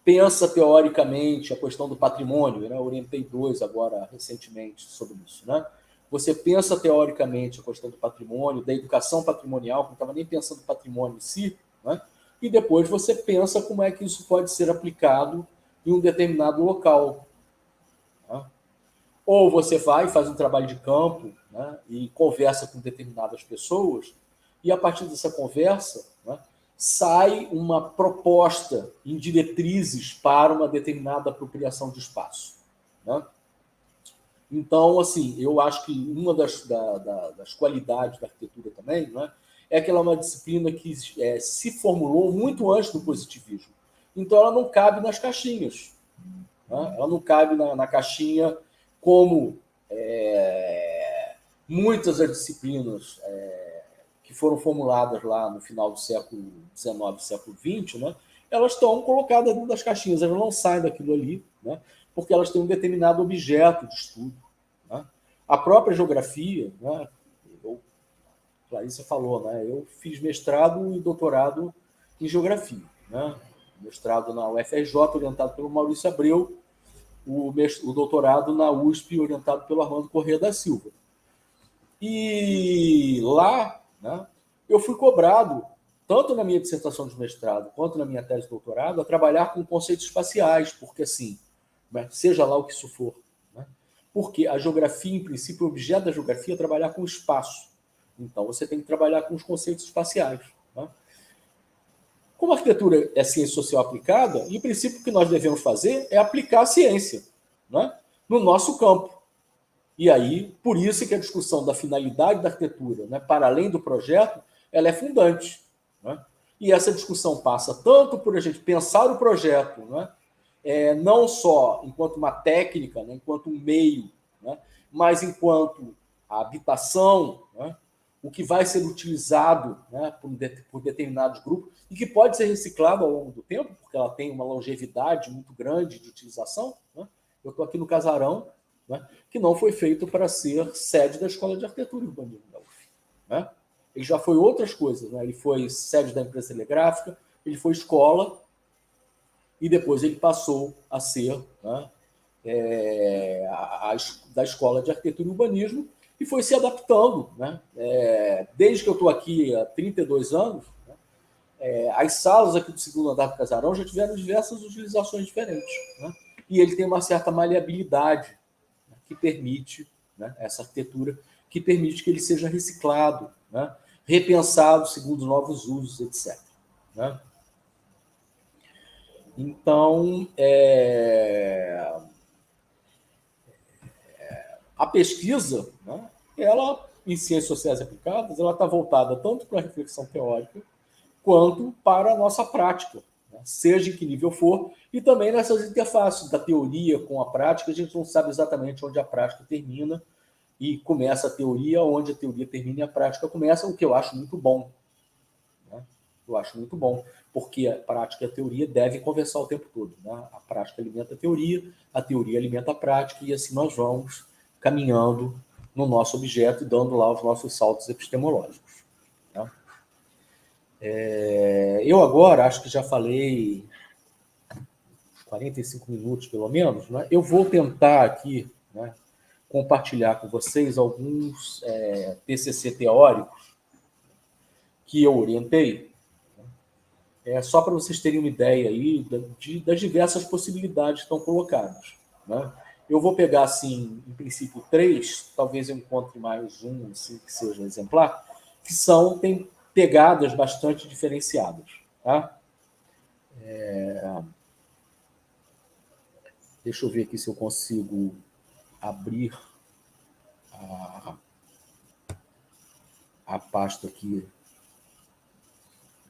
pensa teoricamente a questão do patrimônio, né? Eu orientei 2 agora recentemente sobre isso, né? Você pensa teoricamente a questão do patrimônio, da educação patrimonial, que não estava nem pensando no patrimônio em si, né? E depois você pensa como é que isso pode ser aplicado em um determinado local, né? Ou você vai e faz um trabalho de campo, né, e conversa com determinadas pessoas, e a partir dessa conversa, né, sai uma proposta em diretrizes para uma determinada apropriação de espaço, né? Então, assim, eu acho que uma das qualidades da arquitetura também, né, é que ela é uma disciplina que se formulou muito antes do positivismo. Então, ela não cabe nas caixinhas, né? Ela não cabe na caixinha como muitas das disciplinas que foram formuladas lá no final do século XIX, século XX, né, elas estão colocadas dentro das caixinhas, elas não saem daquilo ali, né, porque elas têm um determinado objeto de estudo, né? A própria geografia, né, Clarissa falou, né, eu fiz mestrado e doutorado em geografia, né, mestrado na UFRJ, orientado pelo Maurício Abreu, o doutorado na USP, orientado pelo Armando Corrêa da Silva. E lá, né, eu fui cobrado, tanto na minha dissertação de mestrado quanto na minha tese de doutorado, a trabalhar com conceitos espaciais, porque assim, né, seja lá o que isso for, né, porque a geografia, em princípio, o objeto da geografia é trabalhar com o espaço. Então, você tem que trabalhar com os conceitos espaciais, né? Como a arquitetura é ciência social aplicada, em princípio o que nós devemos fazer é aplicar a ciência, né, no nosso campo. E aí, por isso que a discussão da finalidade da arquitetura, né, para além do projeto, ela é fundante, né? E essa discussão passa tanto por a gente pensar o projeto, né, não só enquanto uma técnica, né, enquanto um meio, né, mas enquanto a habitação, né, o que vai ser utilizado, né, por determinados grupos e que pode ser reciclado ao longo do tempo, porque ela tem uma longevidade muito grande de utilização, né? Eu estou aqui no casarão, né, que não foi feito para ser sede da Escola de Arquitetura e Urbanismo da UF, né? Ele já foi outras coisas, né? Ele foi sede da empresa telegráfica, ele foi escola e depois ele passou a ser, né, da Escola de Arquitetura e Urbanismo e foi se adaptando, né? Desde que eu estou aqui há 32 anos, né, as salas aqui do segundo andar do casarão já tiveram diversas utilizações diferentes, né? E ele tem uma certa maleabilidade, né, que permite, né, essa arquitetura, que permite que ele seja reciclado, né, repensado segundo novos usos, etc., né? Então, a pesquisa, né, ela, em ciências sociais aplicadas, ela está voltada tanto para a reflexão teórica quanto para a nossa prática, né, seja em que nível for, e também nessas interfaces da teoria com a prática, a gente não sabe exatamente onde a prática termina e começa a teoria, onde a teoria termina e a prática começa, o que eu acho muito bom, né? Eu acho muito bom, porque a prática e a teoria devem conversar o tempo todo, né? A prática alimenta a teoria alimenta a prática, e assim nós vamos caminhando no nosso objeto e dando lá os nossos saltos epistemológicos. Tá? Eu agora acho que já falei 45 minutos, pelo menos. Né? Eu vou tentar aqui, né, compartilhar com vocês alguns TCC teóricos que eu orientei, só para vocês terem uma ideia aí das diversas possibilidades que estão colocadas. Né? Eu vou pegar, assim, em princípio, 3, talvez eu encontre mais um, assim, que seja um exemplar, que tem pegadas bastante diferenciadas. Tá? Deixa eu ver aqui se eu consigo abrir a pasta aqui.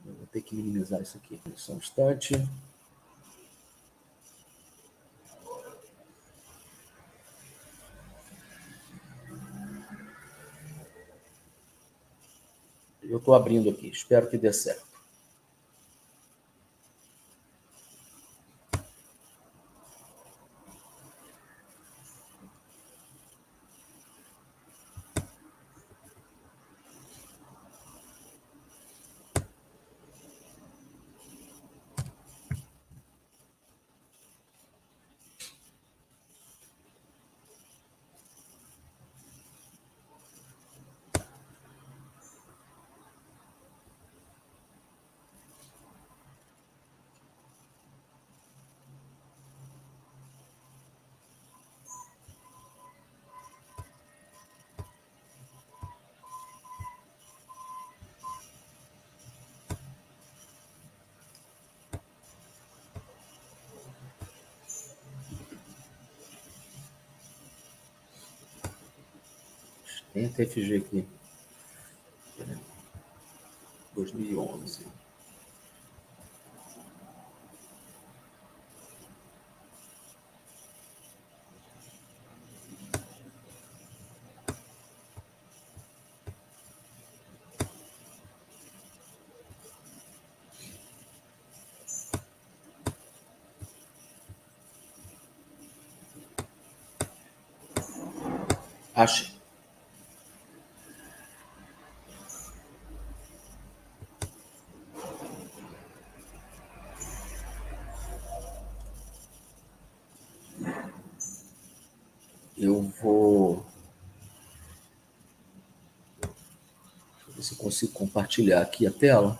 Eu vou ter que minimizar isso aqui. Só um instante. Eu estou abrindo aqui. Espero que dê certo. Tem a TFG aqui. 2011. Achei. Eu vou... Deixa eu ver se eu consigo compartilhar aqui a tela.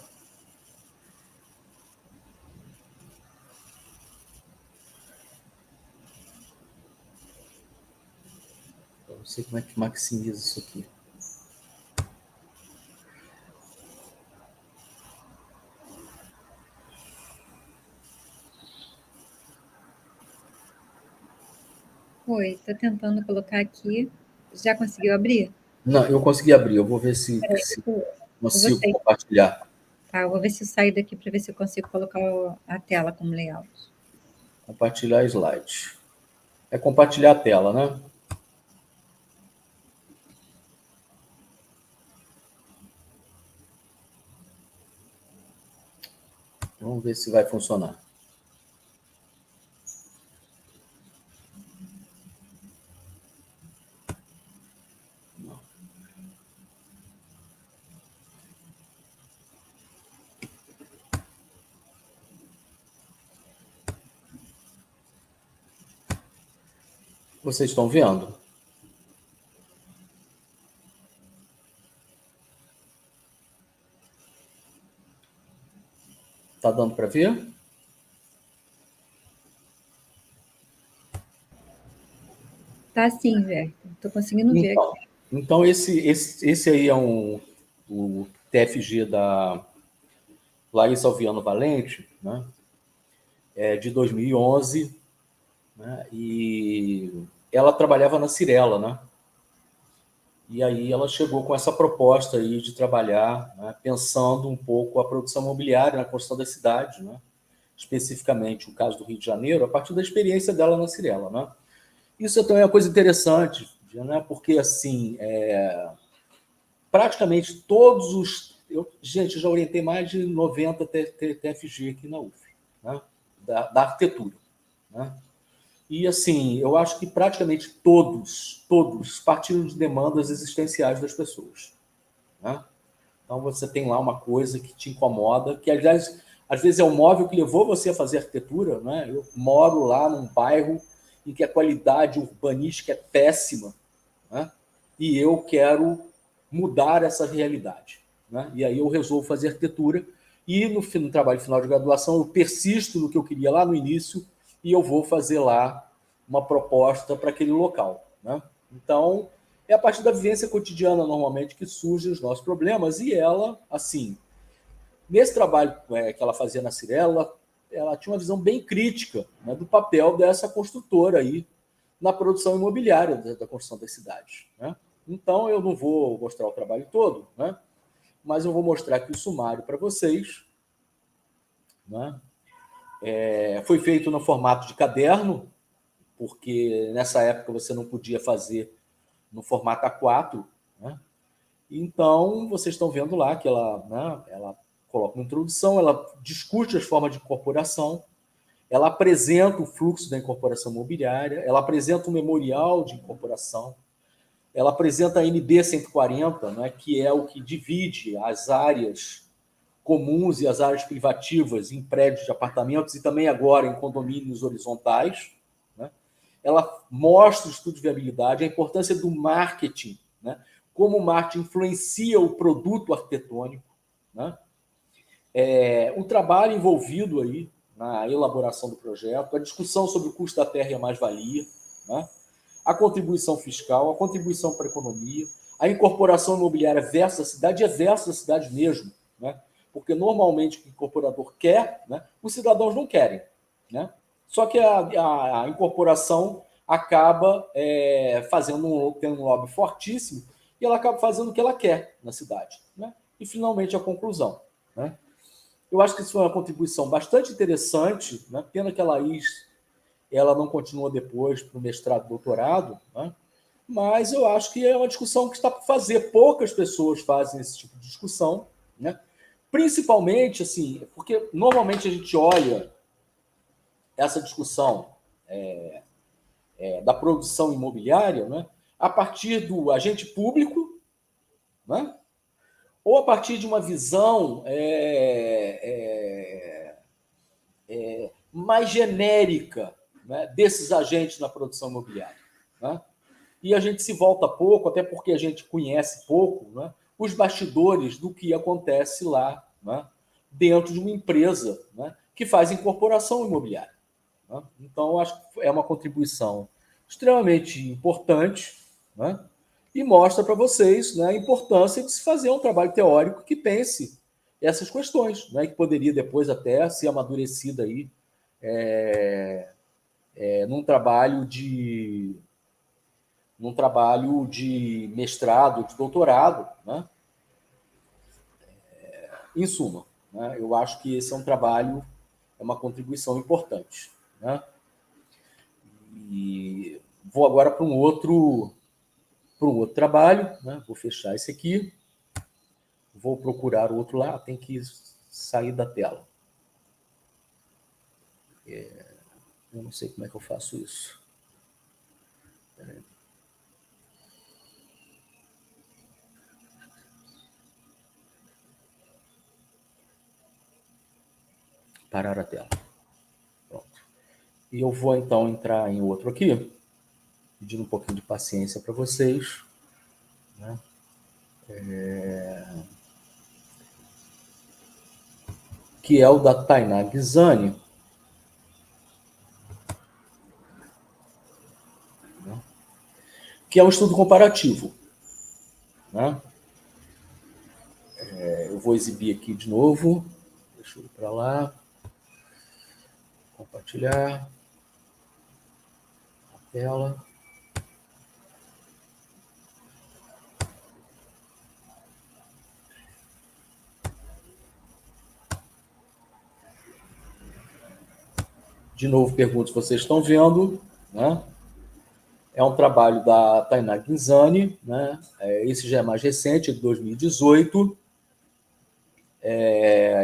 Eu não sei como é que maximiza isso aqui. Oi, estou tentando colocar aqui. Já conseguiu abrir? Não, eu consegui abrir. Eu vou ver se consigo compartilhar. Tá, eu vou ver se eu saio daqui para ver se eu consigo colocar a tela como layout. Compartilhar slide. É compartilhar a tela, né? Vamos ver se vai funcionar. Não. Vocês estão vendo? Tá dando para ver? Tá sim, Verta. Estou conseguindo ver aqui. Então esse aí é o TFG da Laís Alviano Valente, né? De 2011, né? E ela trabalhava na Cirela, né? E aí ela chegou com essa proposta aí de trabalhar, né, pensando um pouco a produção imobiliária na construção da cidade, né? Especificamente o caso do Rio de Janeiro, a partir da experiência dela na Cirela, né? Isso também é uma coisa interessante, né? Porque, assim, praticamente todos os... Gente, eu já orientei mais de 90 TFG aqui na UF, né? Da arquitetura, né? E, assim, eu acho que praticamente todos partiram de demandas existenciais das pessoas, né? Então, você tem lá uma coisa que te incomoda, que, aliás, às vezes é o móvel que levou você a fazer arquitetura, né? Eu moro lá num bairro em que a qualidade urbanística é péssima, né? E eu quero mudar essa realidade, né? E aí eu resolvo fazer arquitetura e no trabalho final de graduação eu persisto no que eu queria lá no início e eu vou fazer lá uma proposta para aquele local, né? Então, é a partir da vivência cotidiana, normalmente, que surgem os nossos problemas. E ela, assim, nesse trabalho que ela fazia na Cirela, ela tinha uma visão bem crítica, né, do papel dessa construtora aí na produção imobiliária da construção das cidades, né? Então, eu não vou mostrar o trabalho todo, né, mas eu vou mostrar aqui o sumário para vocês, né? Foi feito no formato de caderno, porque nessa época você não podia fazer no formato A4, né? Então, vocês estão vendo lá que ela, né, ela coloca uma introdução, ela discute as formas de incorporação, ela apresenta o fluxo da incorporação imobiliária, ela apresenta um memorial de incorporação, ela apresenta a NB 140, né, que é o que divide as áreas comuns e as áreas privativas em prédios de apartamentos e também agora em condomínios horizontais, né? Ela mostra o estudo de viabilidade, a importância do marketing, né? Como o marketing influencia o produto arquitetônico, né? O trabalho envolvido aí na elaboração do projeto, a discussão sobre o custo da terra e a mais-valia, né? A contribuição fiscal, a contribuição para a economia, a incorporação imobiliária versus a cidade, é versus a cidade mesmo, né? Porque normalmente o que o incorporador quer, né, os cidadãos não querem, né? Só que a incorporação acaba tendo um lobby fortíssimo e ela acaba fazendo o que ela quer na cidade, né? E finalmente a conclusão, né? Eu acho que isso foi uma contribuição bastante interessante, né? Pena que a Laís ela não continua depois para o mestrado e doutorado, né? Mas eu acho que é uma discussão que está por fazer. Poucas pessoas fazem esse tipo de discussão, né? Principalmente, assim, porque normalmente a gente olha essa discussão da produção imobiliária, né, a partir do agente público, né, ou a partir de uma visão mais genérica, né, desses agentes na produção imobiliária, né? E a gente se volta pouco, até porque a gente conhece pouco, né, os bastidores do que acontece lá, né, dentro de uma empresa, né, que faz incorporação imobiliária, né? Então, eu acho que é uma contribuição extremamente importante, né, e mostra para vocês, né, a importância de se fazer um trabalho teórico que pense essas questões, né, que poderia depois até ser amadurecida aí, num trabalho de mestrado, de doutorado, né? Em suma, né, eu acho que esse é um trabalho, é uma contribuição importante, né? E vou agora para um outro trabalho, né? Vou fechar esse aqui, vou procurar o outro lá, tem que sair da tela. Eu não sei como é que eu faço isso. Peraí. Parar a tela. Pronto. E eu vou então entrar em outro aqui, pedindo um pouquinho de paciência para vocês, né? Que é o da Tainá Ghisani, né? Que é um estudo comparativo, né? Eu vou exibir aqui de novo, deixa eu ir para lá, compartilhar a tela. De novo, pergunto se vocês estão vendo, né? É um trabalho da Tainá Ghinzani, né? Esse já é mais recente, de 2018,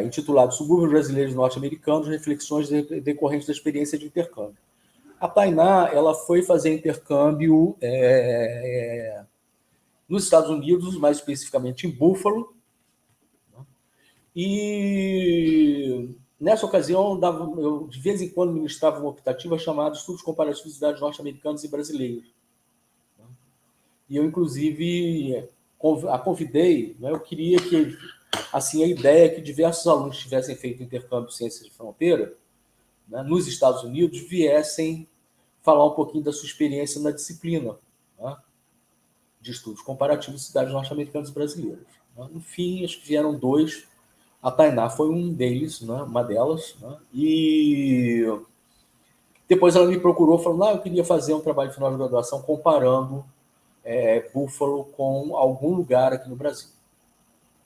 intitulado Subúrbios Brasileiros Norte-Americanos, Reflexões decorrentes da experiência de intercâmbio. A Tainá, ela foi fazer intercâmbio nos Estados Unidos, mais especificamente em Buffalo, e nessa ocasião eu de vez em quando ministrava uma optativa chamada Estudos Comparativos de Cidades Norte-Americanos e Brasileiros. E eu, inclusive, a convidei, né, eu queria que, assim, a ideia é que diversos alunos tivessem feito intercâmbio de Ciências de Fronteira, né, nos Estados Unidos, viessem falar um pouquinho da sua experiência na disciplina, né, de estudos comparativos de cidades norte-americanas e brasileiras. Né. No fim, acho que vieram 2. A Tainá foi um deles, né, uma delas. Né, e depois ela me procurou, falando, eu queria fazer um trabalho de final de graduação comparando Buffalo com algum lugar aqui no Brasil.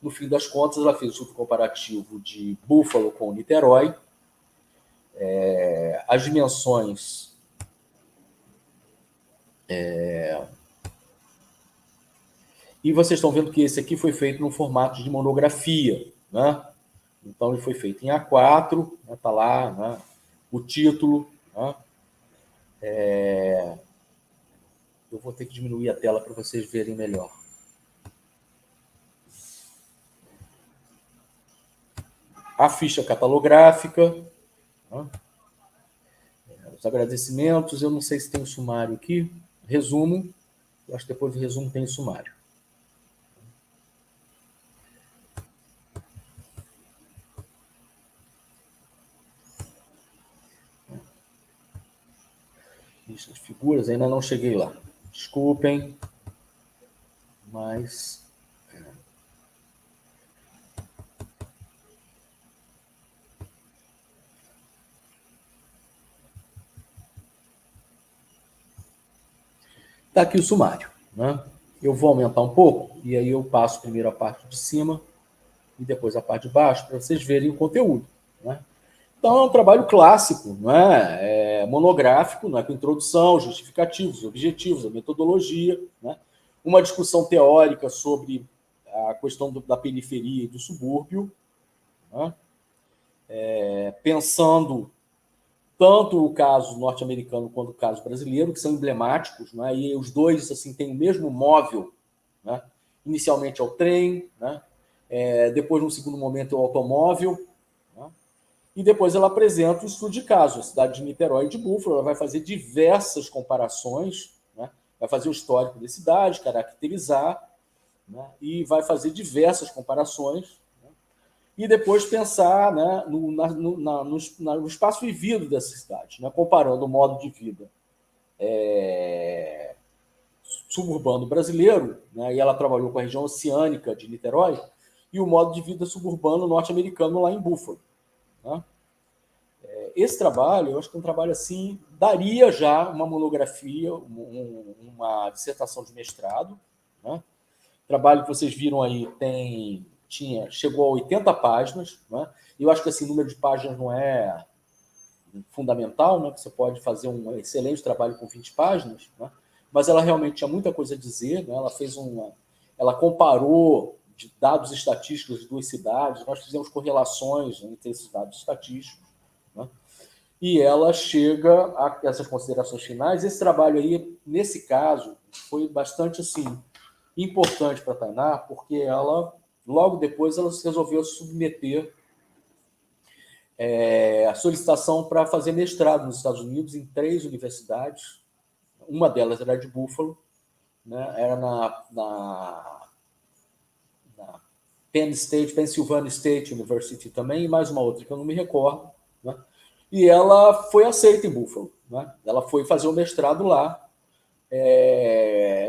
No fim das contas, ela fez o estudo comparativo de Buffalo com Niterói. As dimensões e vocês estão vendo que esse aqui foi feito no formato de monografia, né? Então, ele foi feito em A4, está lá, né, o título. Né? Eu vou ter que diminuir a tela para vocês verem melhor. A ficha catalográfica, né? Os agradecimentos, eu não sei se tem um sumário aqui. Resumo, eu acho que depois do resumo tem sumário. As figuras, ainda não cheguei lá. Desculpem, mas... Está aqui o sumário. Né? Eu vou aumentar um pouco, e aí eu passo primeiro a parte de cima e depois a parte de baixo, para vocês verem o conteúdo. Né? Então, é um trabalho clássico, né? Monográfico, né? Com introdução, justificativos, objetivos, a metodologia, né? Uma discussão teórica sobre a questão da periferia e do subúrbio, né? Pensando tanto o caso norte-americano quanto o caso brasileiro, que são emblemáticos, né? E os dois assim, têm o mesmo móvel. Né? Inicialmente é o trem, né? Depois, num segundo momento, é o automóvel. Né? E depois ela apresenta o estudo de caso, a cidade de Niterói e de Buffalo. Ela vai fazer diversas comparações, né? Vai fazer o histórico da cidade, caracterizar, né? E vai fazer diversas comparações, né? E depois pensar, né, no espaço vivido dessa cidade, né? Comparando o modo de vida suburbano brasileiro, né? E ela trabalhou com a região oceânica de Niterói, e o modo de vida suburbano norte-americano lá em Buffalo. Né? Esse trabalho, eu acho que é um trabalho assim, daria já uma monografia, uma dissertação de mestrado. Né? O trabalho que vocês viram aí chegou a 80 páginas. Né? Eu acho que esse número de páginas não é fundamental, né? Você pode fazer um excelente trabalho com 20 páginas, né? Mas ela realmente tinha muita coisa a dizer. Né? Ela comparou dados estatísticos de 2 cidades, nós fizemos correlações entre esses dados estatísticos. Né? E ela chega a essas considerações finais. Esse trabalho aí, nesse caso, foi bastante assim, importante para a Tainá, porque ela, logo depois, ela resolveu submeter a solicitação para fazer mestrado nos Estados Unidos em 3 universidades. Uma delas era de Buffalo, né? Era na Penn State, Pennsylvania State University também, e mais uma outra que eu não me recordo. Né? E ela foi aceita em Buffalo. Né? Ela foi fazer o mestrado lá,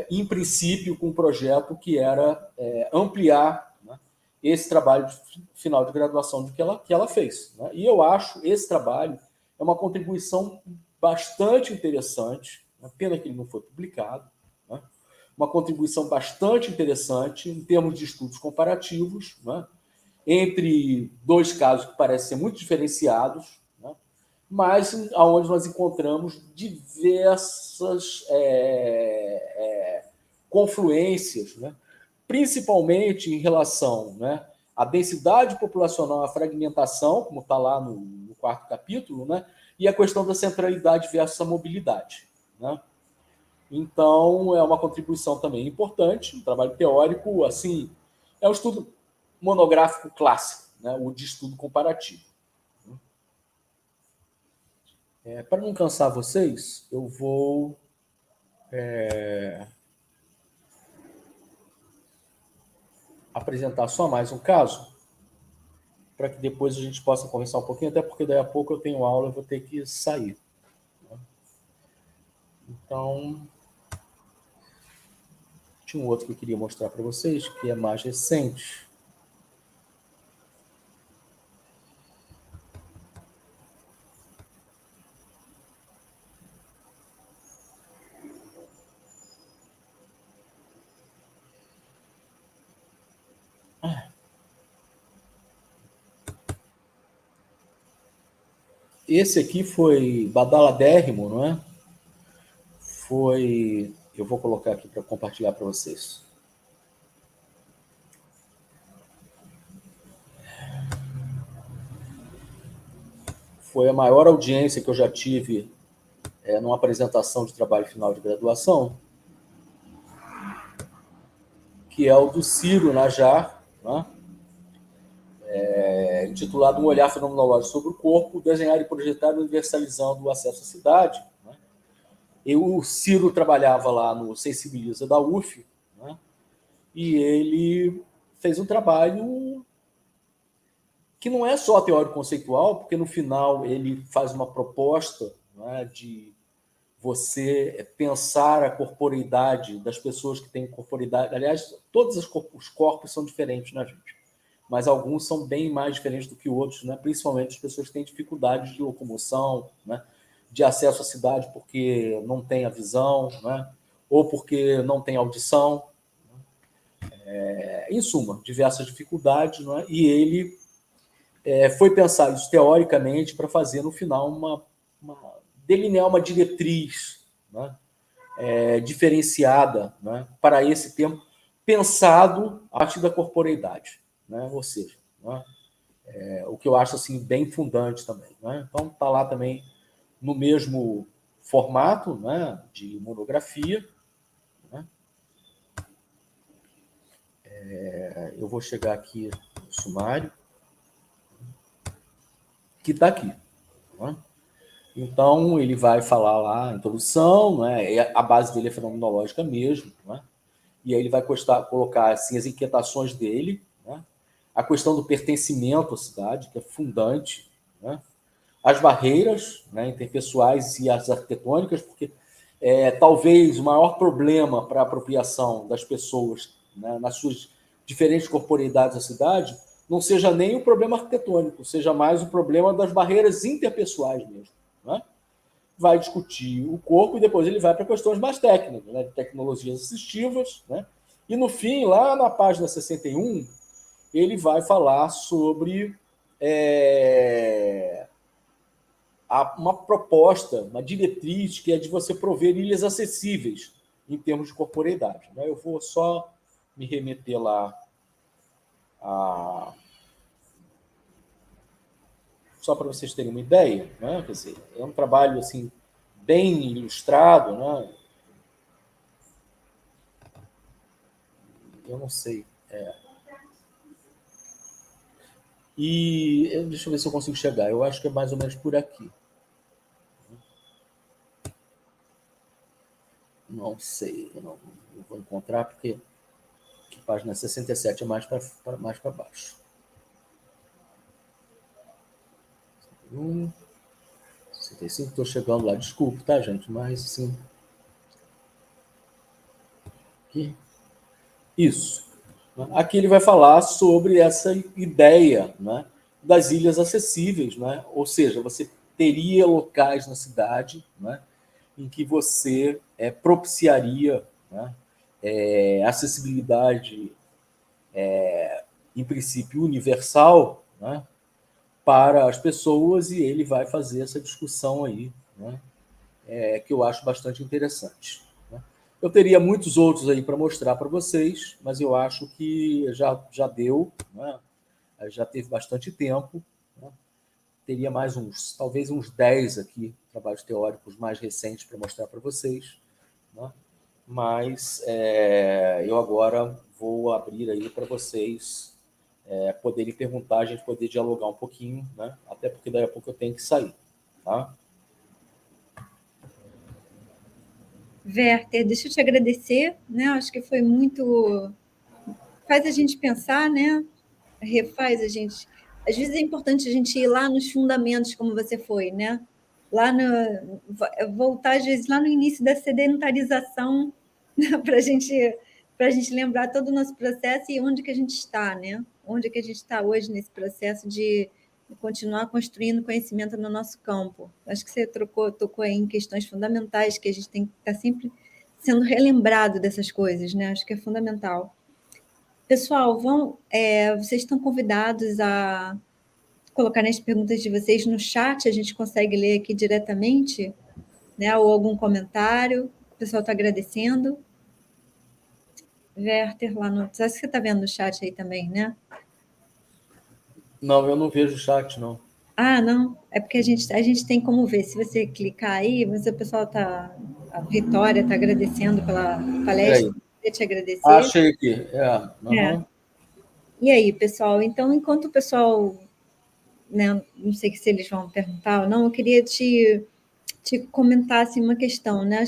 em princípio com um projeto que era ampliar, né, esse trabalho de final de graduação que ela fez. Né? E eu acho esse trabalho é uma contribuição bastante interessante, né? Pena que ele não foi publicado, né? Uma contribuição bastante interessante em termos de estudos comparativos, né? Entre 2 casos que parecem ser muito diferenciados, né? Mas onde nós encontramos diversas confluências, né? Principalmente em relação, né, à densidade populacional, à fragmentação, como está lá no 4º capítulo, né? e a questão da centralidade versus a mobilidade, né? Então, é uma contribuição também importante, um trabalho teórico, assim, é um estudo monográfico clássico, né? O de estudo comparativo. Para não cansar vocês, eu vou apresentar só mais um caso, para que depois a gente possa conversar um pouquinho, até porque daí a pouco eu tenho aula e vou ter que sair. Então, tinha um outro que eu queria mostrar para vocês, que é mais recente. Esse aqui foi badaladérrimo, não é? Eu vou colocar aqui para compartilhar para vocês. Foi a maior audiência que eu já tive numa apresentação de trabalho final de graduação, que é o do Ciro Najjar, né? Intitulado Um Olhar Fenomenológico sobre o Corpo, desenhar e projetar universalizando o acesso à cidade. Né? O Ciro trabalhava lá no Sensibiliza da UF, né? E ele fez um trabalho que não é só teórico-conceitual, porque no final ele faz uma proposta, né, de você pensar a corporeidade das pessoas que têm corporeidade. Aliás, todos os corpos são diferentes na gente, mas alguns são bem mais diferentes do que outros, né? Principalmente as pessoas que têm dificuldade de locomoção, né? De acesso à cidade porque não tem a visão, né? Ou porque não tem audição. Em suma, diversas dificuldades, né? E ele foi pensar isso teoricamente para fazer, no final, delinear uma diretriz, né? Diferenciada, né? Para esse tempo, pensado a partir da corporeidade, né? Ou seja, né? O que eu acho assim, bem fundante também. Né? Então, está lá também no mesmo formato, né? De monografia. Né? Eu vou chegar aqui no sumário, que está aqui. Né? Então, ele vai falar lá a introdução, né? A base dele é fenomenológica mesmo, né? E aí ele vai colocar assim, as inquietações dele, né? A questão do pertencimento à cidade, que é fundante, né? As barreiras, né, interpessoais e as arquitetônicas, porque talvez o maior problema para a apropriação das pessoas, né, nas suas diferentes corporeidades da cidade não seja nem o problema arquitetônico, seja mais o problema das barreiras interpessoais mesmo. Né? Vai discutir o corpo e depois ele vai para questões mais técnicas, né, de tecnologias assistivas. Né? E no fim, lá na página 61, ele vai falar sobre uma proposta, uma diretriz, que é de você prover ilhas acessíveis em termos de corporeidade. Né? Eu vou só me remeter lá só para vocês terem uma ideia, né? Quer dizer, é um trabalho assim bem ilustrado, né? Eu não sei. E deixa eu ver se eu consigo chegar. Eu acho que é mais ou menos por aqui. Não sei, eu não vou encontrar porque página 67 é mais para baixo. 65, estou chegando lá. Desculpe, tá, gente? Mas, sim. Aqui. Isso. Aqui ele vai falar sobre essa ideia, né, das ilhas acessíveis, né? Ou seja, você teria locais na cidade, né, em que você propiciaria, né, acessibilidade, em princípio, universal, né, para as pessoas, e ele vai fazer essa discussão aí, né, que eu acho bastante interessante. Né? Eu teria muitos outros aí para mostrar para vocês, mas eu acho que já deu, né? Já teve bastante tempo. Né? teria mais talvez uns 10 aqui, trabalhos teóricos mais recentes para mostrar para vocês, né? Mas eu agora vou abrir aí para vocês poderem perguntar, a gente poder dialogar um pouquinho, né? Até porque daí a pouco eu tenho que sair, tá? Werther, deixa eu te agradecer, né? Acho que foi muito... Faz a gente pensar, né? Refaz a gente... Às vezes é importante a gente ir lá nos fundamentos, como você foi, né? Lá no... Voltar, às vezes, lá no início da sedentarização, né? para a gente lembrar todo o nosso processo e onde que a gente está, né? Onde que a gente está hoje nesse processo de continuar construindo conhecimento no nosso campo. Acho que você tocou aí em questões fundamentais, que a gente tem que estar sempre sendo relembrado dessas coisas, né? Acho que é fundamental. Pessoal, vocês estão convidados a colocar as perguntas de vocês no chat, a gente consegue ler aqui diretamente, né? Ou algum comentário. O pessoal está agradecendo. Werther, lá no... Acho que você está vendo no chat aí também, né? Não, eu não vejo o chat, não. Ah, não. É porque a gente tem como ver. Se você clicar aí, mas o pessoal está... A Vitória está agradecendo pela palestra. Queria te agradecer. Achei aqui. É. E aí, pessoal? Então, enquanto o pessoal... Né, não sei se eles vão perguntar ou não, eu queria te comentar assim, uma questão, né?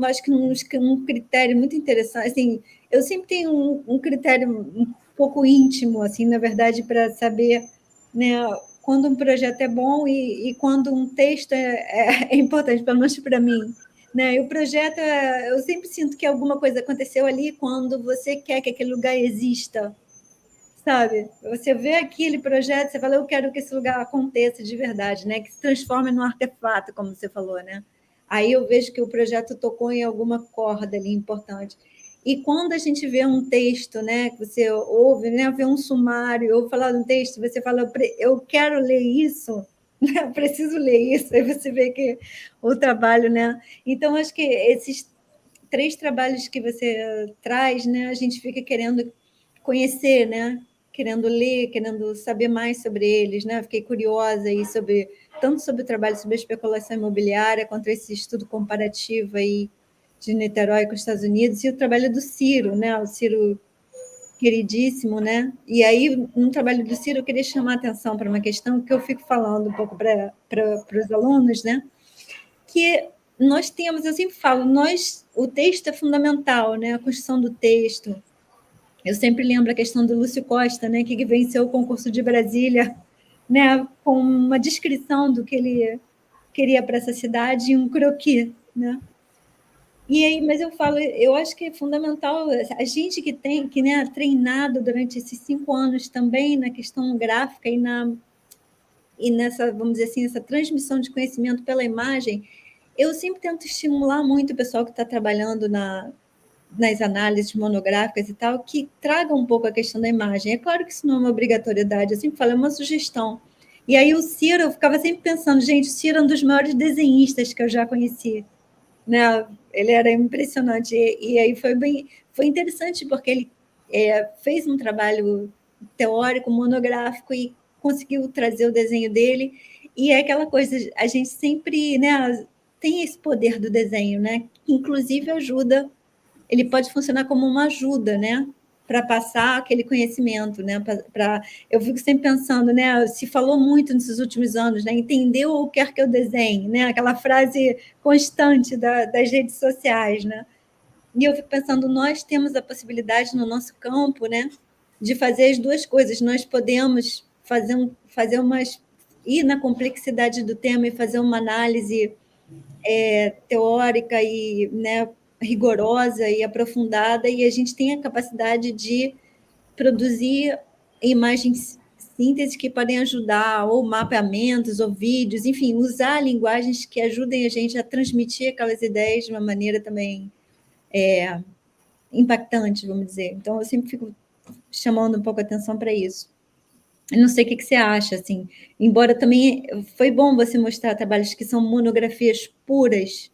Acho que um critério muito interessante, assim, eu sempre tenho um critério um pouco íntimo, assim, na verdade, para saber, né, quando um projeto é bom e quando um texto é importante, pelo menos para mim. Né? E o projeto, eu sempre sinto que alguma coisa aconteceu ali quando você quer que aquele lugar exista, sabe? Você vê aquele projeto, você fala, eu quero que esse lugar aconteça de verdade, né? Que se transforme num artefato, como você falou, né? Aí eu vejo que o projeto tocou em alguma corda ali importante. E quando a gente vê um texto, né, que você ouve, né, vê um sumário, ou falar um texto, você fala, eu quero ler isso, né? Eu preciso ler isso, aí você vê que o trabalho, né? Então, acho que esses 3 trabalhos que você traz, né, a gente fica querendo conhecer, né? Querendo ler, querendo saber mais sobre eles, né? Fiquei curiosa aí tanto sobre o trabalho sobre a especulação imobiliária, quanto esse estudo comparativo aí de Niterói com os Estados Unidos, e o trabalho do Ciro, né? O Ciro queridíssimo, né? E aí, no trabalho do Ciro, eu queria chamar a atenção para uma questão que eu fico falando um pouco para os alunos, né? Que nós temos, eu sempre falo, o texto é fundamental, né? A construção do texto. Eu sempre lembro a questão do Lúcio Costa, né, que venceu o concurso de Brasília, né, com uma descrição do que ele queria para essa cidade e um croquis, né? E aí, mas eu falo, eu acho que é fundamental a gente que né, treinado durante esses 5 anos também na questão gráfica e nessa, vamos dizer assim, essa transmissão de conhecimento pela imagem, eu sempre tento estimular muito o pessoal que está trabalhando nas análises monográficas e tal, que tragam um pouco a questão da imagem. É claro que isso não é uma obrigatoriedade, eu sempre falo, é uma sugestão. E aí o Ciro, eu ficava sempre pensando, gente, o Ciro é um dos maiores desenhistas que eu já conheci, né? Ele era impressionante. E aí foi interessante, porque ele fez um trabalho teórico, monográfico, e conseguiu trazer o desenho dele. E é aquela coisa, a gente sempre, né, tem esse poder do desenho, né? Que inclusive ajuda, ele pode funcionar como uma ajuda, né? Para passar aquele conhecimento, né? Eu fico sempre pensando, né? Se falou muito nesses últimos anos, né? Entendeu ou quer que eu desenhe, né? Aquela frase constante das redes sociais, né? E eu fico pensando, nós temos a possibilidade no nosso campo, né? De fazer as duas coisas. Nós podemos fazer umas ir na complexidade do tema e fazer uma análise teórica e, né, rigorosa e aprofundada, e a gente tem a capacidade de produzir imagens síntese que podem ajudar, ou mapeamentos, ou vídeos, enfim, usar linguagens que ajudem a gente a transmitir aquelas ideias de uma maneira também impactante, vamos dizer. Então, eu sempre fico chamando um pouco a atenção para isso. Eu não sei o que você acha, assim, embora também foi bom você mostrar trabalhos que são monografias puras,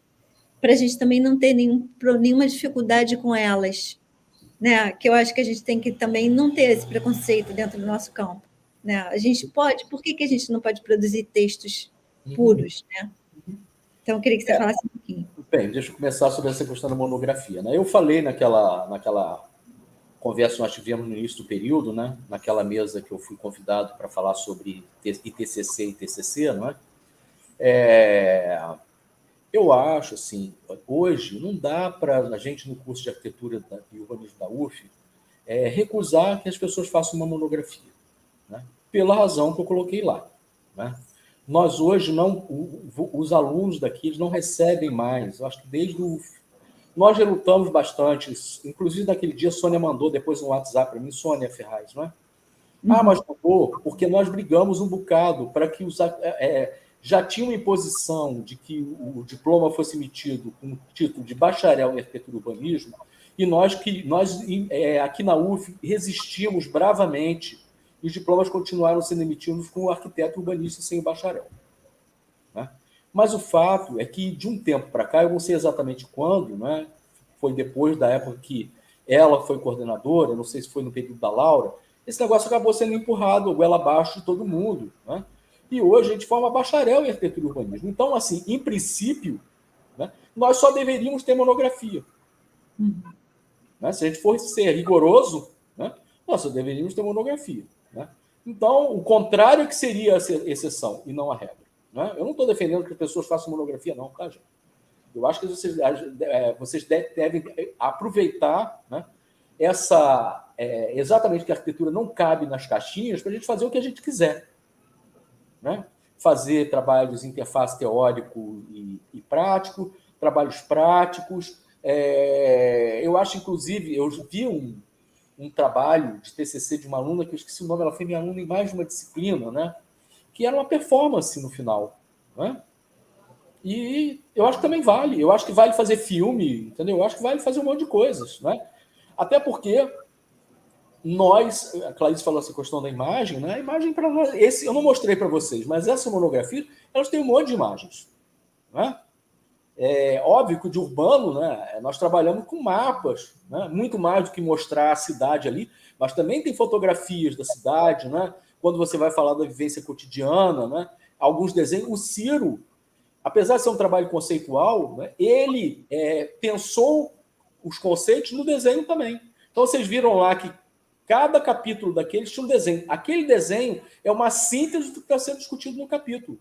para a gente também não ter nenhuma dificuldade com elas, né? Que eu acho que a gente tem que também não ter esse preconceito dentro do nosso campo. né? A gente pode, por que a gente não pode produzir textos puros, né? Então, eu queria que você falasse um pouquinho. Bem, deixa eu começar sobre essa questão da monografia, né? Eu falei naquela conversa que nós tivemos no início do período, né? Naquela mesa que eu fui convidado para falar sobre ITCC e TCC, não é? Eu acho, assim, hoje não dá para a gente, no curso de arquitetura e urbanismo da UF, recusar que as pessoas façam uma monografia, né? Pela razão que eu coloquei lá, né? Nós hoje não, os alunos daqui eles não recebem mais, eu acho que desde o... Nós relutamos bastante, inclusive naquele dia a Sônia mandou depois um WhatsApp para mim, Sônia Ferraz, não é? Mas mudou, porque nós brigamos um bocado para que já tinha uma imposição de que o diploma fosse emitido com o título de bacharel em arquitetura e urbanismo, e nós aqui na UF resistimos bravamente, e os diplomas continuaram sendo emitidos com o arquiteto urbanista sem o bacharel, né? Mas o fato é que, de um tempo para cá, eu não sei exatamente quando, né? Foi depois da época que ela foi coordenadora, não sei se foi no período da Laura, esse negócio acabou sendo empurrado goela abaixo de todo mundo, né? E hoje a gente forma bacharel em arquitetura e urbanismo. Então, assim, em princípio, né, nós só deveríamos ter monografia. Né? Se a gente fosse ser rigoroso, né, nós só deveríamos ter monografia. Né? Então, o contrário que seria a exceção e não a regra. Né? Eu não estou defendendo que as pessoas façam monografia, não, tá, gente? Eu acho que vocês devem aproveitar, né, exatamente que a arquitetura não cabe nas caixinhas para a gente fazer o que a gente quiser. Né? Fazer trabalhos de interface teórico e prático, trabalhos práticos. Eu acho, inclusive, eu vi um trabalho de TCC de uma aluna, que eu esqueci o nome, ela foi minha aluna em mais de uma disciplina, né? Que era uma performance no final. Né? E eu acho que também vale. Eu acho que vale fazer filme, entendeu? Eu acho que vale fazer um monte de coisas. Né? Até porque a Clarice falou essa questão da imagem, né? A imagem para nós, eu não mostrei para vocês, mas essa monografia, elas têm um monte de imagens. Né? É óbvio que o de urbano, né, nós trabalhamos com mapas, né, muito mais do que mostrar a cidade ali, mas também tem fotografias da cidade, né, quando você vai falar da vivência cotidiana, né, alguns desenhos. O Ciro, apesar de ser um trabalho conceitual, né, ele pensou os conceitos no desenho também. Então, vocês viram lá que cada capítulo daqueles tinha um desenho. Aquele desenho é uma síntese do que está sendo discutido no capítulo.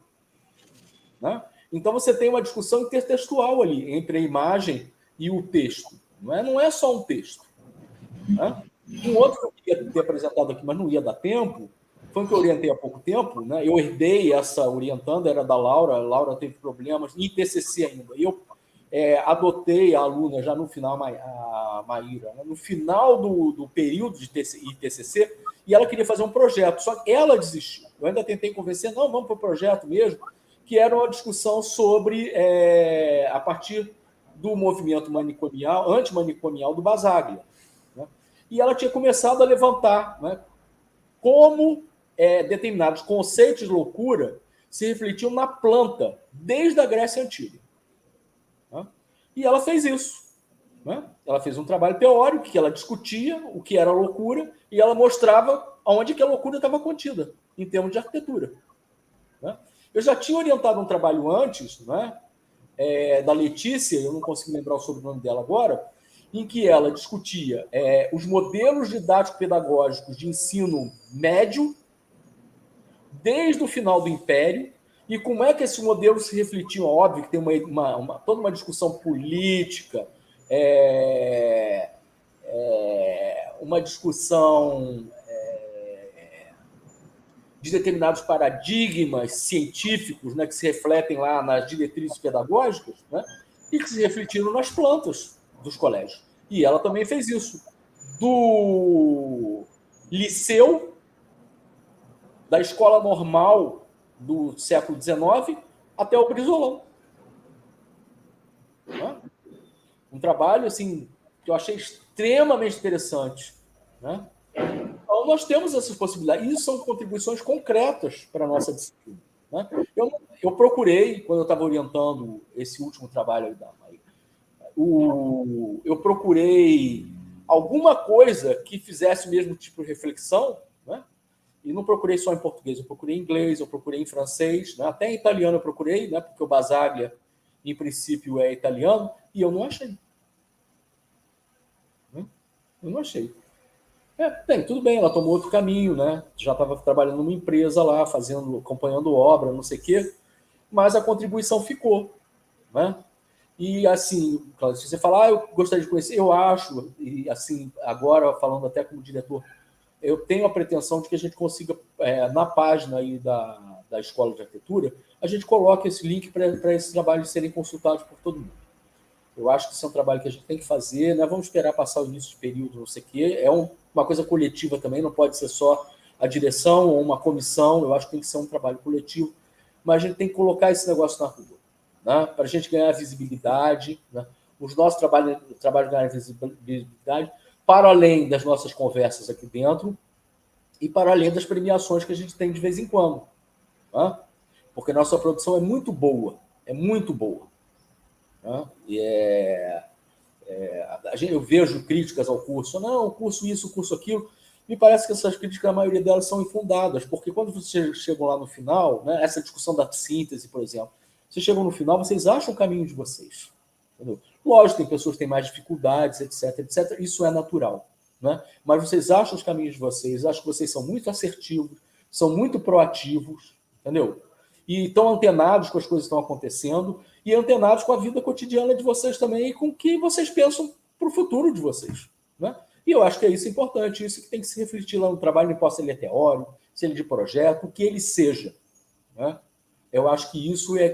Né? Então, você tem uma discussão intertextual ali, entre a imagem e o texto. Não é só um texto. Né? Um outro que eu queria ter apresentado aqui, mas não ia dar tempo, foi um que eu orientei há pouco tempo. Né? Eu herdei essa orientando, era da Laura. A Laura teve problemas, em TCC ainda. E eu adotei a aluna já no final, a Maíra, né? No final do período de TCC, e ela queria fazer um projeto, só que ela desistiu. Eu ainda tentei convencer, não, vamos para o projeto mesmo, que era uma discussão sobre, a partir do movimento manicomial, antimanicomial do Basaglia. Né? E ela tinha começado a levantar, né, como determinados conceitos de loucura se refletiam na planta, desde a Grécia Antiga. Né? E ela fez isso. Né? Ela fez um trabalho teórico que ela discutia o que era loucura e ela mostrava onde que a loucura estava contida, em termos de arquitetura. Né? Eu já tinha orientado um trabalho antes, né, da Letícia, eu não consigo lembrar o sobrenome dela agora, em que ela discutia os modelos didático-pedagógicos de ensino médio desde o final do Império e como é que esses modelos se refletiam. Óbvio que tem toda uma discussão política, uma discussão de determinados paradigmas científicos, né, que se refletem lá nas diretrizes pedagógicas, né, e que se refletiram nas plantas dos colégios. E ela também fez isso. Do liceu, da escola normal do século XIX até o Brizolão. Né? Um trabalho assim, que eu achei extremamente interessante. Né? Então, nós temos essas possibilidades. Isso são contribuições concretas para a nossa disciplina. Né? Eu procurei, quando eu estava orientando esse último trabalho aí da Maíra, eu procurei alguma coisa que fizesse o mesmo tipo de reflexão, né? E não procurei só em português, eu procurei em inglês, eu procurei em francês, né? Até em italiano eu procurei, né? Porque o Basaglia, em princípio, é italiano, e eu não achei. Né? Eu não achei. Bem, tudo bem, ela tomou outro caminho, né? Já estava trabalhando numa empresa lá, acompanhando obra, não sei o quê, mas a contribuição ficou, né? E assim, se você falar, eu gostaria de conhecer, eu acho, e assim, agora falando até como diretor, eu tenho a pretensão de que a gente consiga, na página aí da Escola de Arquitetura, a gente coloque esse link para esses trabalhos serem consultados por todo mundo. Eu acho que isso é um trabalho que a gente tem que fazer, né? Vamos esperar passar o início de período, não sei o quê. É uma coisa coletiva também, não pode ser só a direção ou uma comissão, eu acho que tem que ser um trabalho coletivo, mas a gente tem que colocar esse negócio na rua, né? Para a gente ganhar visibilidade, né? Os nossos trabalhos ganhar visibilidade, para além das nossas conversas aqui dentro e para além das premiações que a gente tem de vez em quando. Né? Porque nossa produção é muito boa. Né? Eu vejo críticas ao curso. Não, o curso isso, o curso aquilo. Me parece que essas críticas, a maioria delas, são infundadas, porque quando vocês chegam lá no final, né, essa discussão da síntese, por exemplo, vocês chegam no final, vocês acham o caminho de vocês. Entendeu? Lógico, tem pessoas que têm mais dificuldades, etc. Isso é natural. Né? Mas vocês acham os caminhos de vocês, acham que vocês são muito assertivos, são muito proativos, entendeu? E estão antenados com as coisas que estão acontecendo e antenados com a vida cotidiana de vocês também e com o que vocês pensam para o futuro de vocês. Né? E eu acho que é isso importante, isso que tem que se refletir lá no trabalho, não importa se ele é teórico, se ele é de projeto, o que ele seja. Né? Eu acho que isso é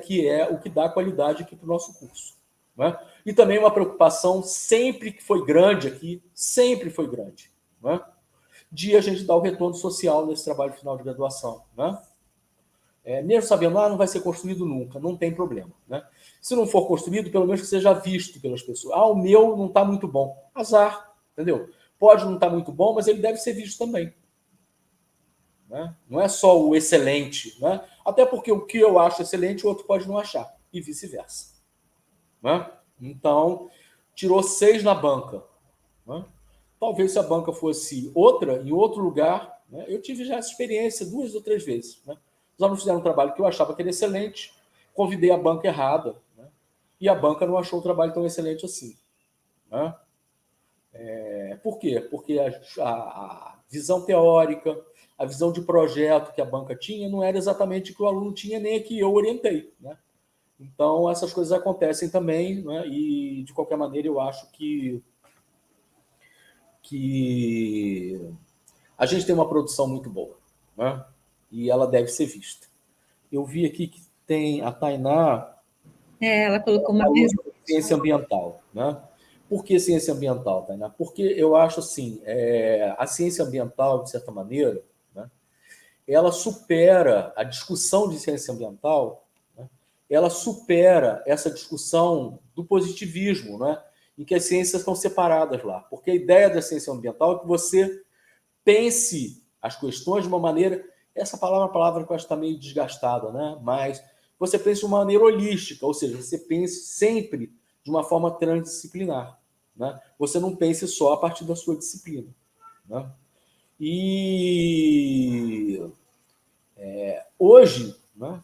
o que dá qualidade aqui para o nosso curso. Né? E também uma preocupação sempre que foi grande aqui, sempre foi grande, né? De a gente dar o retorno social nesse trabalho final de graduação. Né? Mesmo sabendo, não vai ser construído nunca, não tem problema. Né? Se não for construído, pelo menos que seja visto pelas pessoas. O meu não está muito bom. Azar, entendeu? Pode não estar muito bom, mas ele deve ser visto também. Né? Não é só o excelente. Né? Até porque o que eu acho excelente, o outro pode não achar. E vice-versa. Né? Então, tirou 6 na banca. Né? Talvez se a banca fosse outra, em outro lugar, né? Eu tive já essa experiência 2 ou 3 vezes. Né? Os alunos fizeram um trabalho que eu achava que era excelente, convidei a banca errada, né? E a banca não achou o trabalho tão excelente assim. Né? Por quê? Porque a visão teórica, a visão de projeto que a banca tinha não era exatamente o que o aluno tinha, nem a que eu orientei. Né? Então, essas coisas acontecem também, né? E, de qualquer maneira, eu acho que a gente tem uma produção muito boa, né? E ela deve ser vista. Eu vi aqui que tem a Tainá... ela colocou uma pergunta. Ciência ambiental. Né? Por que ciência ambiental, Tainá? Porque eu acho assim, a ciência ambiental, de certa maneira, né, ela supera a discussão de ciência ambiental, ela supera essa discussão do positivismo, né? Em que as ciências estão separadas lá. Porque a ideia da ciência ambiental é que você pense as questões de uma maneira... Essa palavra é uma palavra que eu acho que está meio desgastada, né? Mas você pense de uma maneira holística, ou seja, você pense sempre de uma forma transdisciplinar. Né? Você não pense só a partir da sua disciplina. Né? E hoje... Né?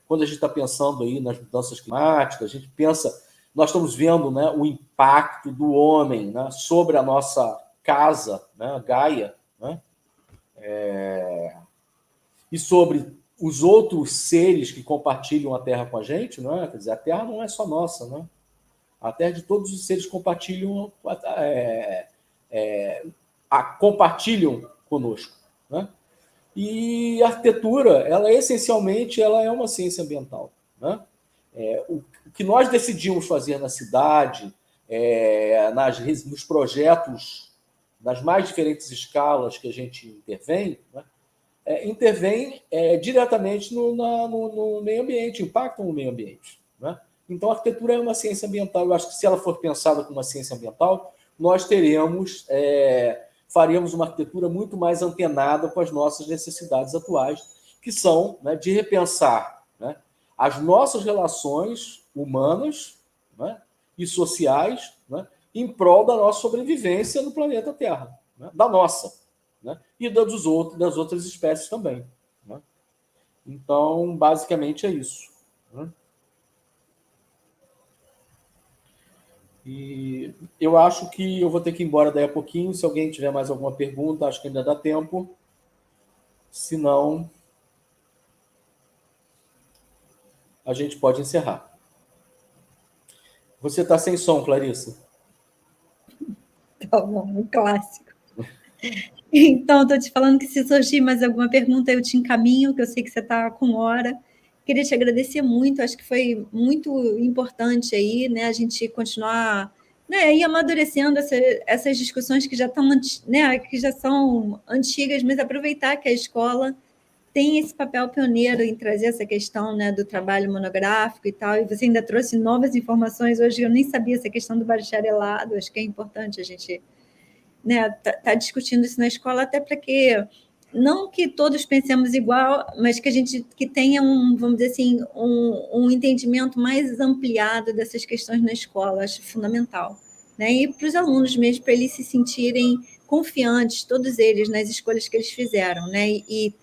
Quando a gente está pensando aí nas mudanças climáticas, a gente pensa, nós estamos vendo, né, o impacto do homem, né, sobre a nossa casa, né, Gaia, né, e sobre os outros seres que compartilham a Terra com a gente, né? Quer dizer, a Terra não é só nossa, né? A Terra de todos os seres compartilham conosco, né? E a arquitetura, ela essencialmente ela é uma ciência ambiental. Né? O que nós decidimos fazer na cidade, nos projetos, nas mais diferentes escalas que a gente intervém, né? Intervém diretamente no meio ambiente, impactam no meio ambiente. Né? Então, a arquitetura é uma ciência ambiental. Eu acho que se ela for pensada como uma ciência ambiental, nós faríamos uma arquitetura muito mais antenada com as nossas necessidades atuais, que são, né, de repensar, né, as nossas relações humanas, né, e sociais, né, em prol da nossa sobrevivência no planeta Terra, né, da nossa. né? E das outras espécies também, né? Então, basicamente é isso, né? E eu acho que eu vou ter que ir embora daí a pouquinho. Se alguém tiver mais alguma pergunta, acho que ainda dá tempo. Se não, a gente pode encerrar. Você está sem som, Clarissa? Tá bom, um clássico. Então, estou te falando que se surgir mais alguma pergunta, eu te encaminho, que eu sei que você está com hora. Queria te agradecer muito, acho que foi muito importante aí, né, a gente continuar, né, aí amadurecendo essas discussões que já estão, né, que já são antigas, mas aproveitar que a escola tem esse papel pioneiro em trazer essa questão, né, do trabalho monográfico e tal, e você ainda trouxe novas informações, hoje eu nem sabia essa questão do bacharelado, acho que é importante a gente, né, tá discutindo isso na escola, até para que não que todos pensemos igual, mas que a gente que tenha vamos dizer assim, um entendimento mais ampliado dessas questões na escola, acho fundamental, né? E para os alunos mesmo, para eles se sentirem confiantes, todos eles, nas escolhas que eles fizeram, né? E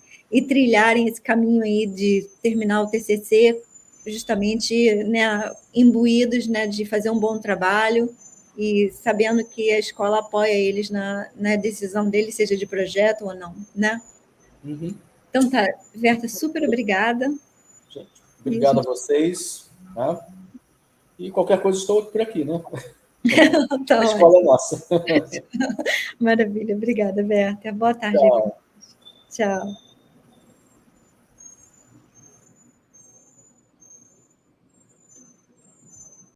trilharem esse caminho aí de terminar o TCC justamente, né, imbuídos, né, de fazer um bom trabalho e sabendo que a escola apoia eles na decisão deles, seja de projeto ou não, né? Uhum. Então tá, Verta, super obrigada. Gente, obrigado a vocês, tá? E qualquer coisa estou por aqui, né? Tá A escola ótimo. é nossa. Maravilha, obrigada, Verta. Boa tarde. Tchau. Tchau.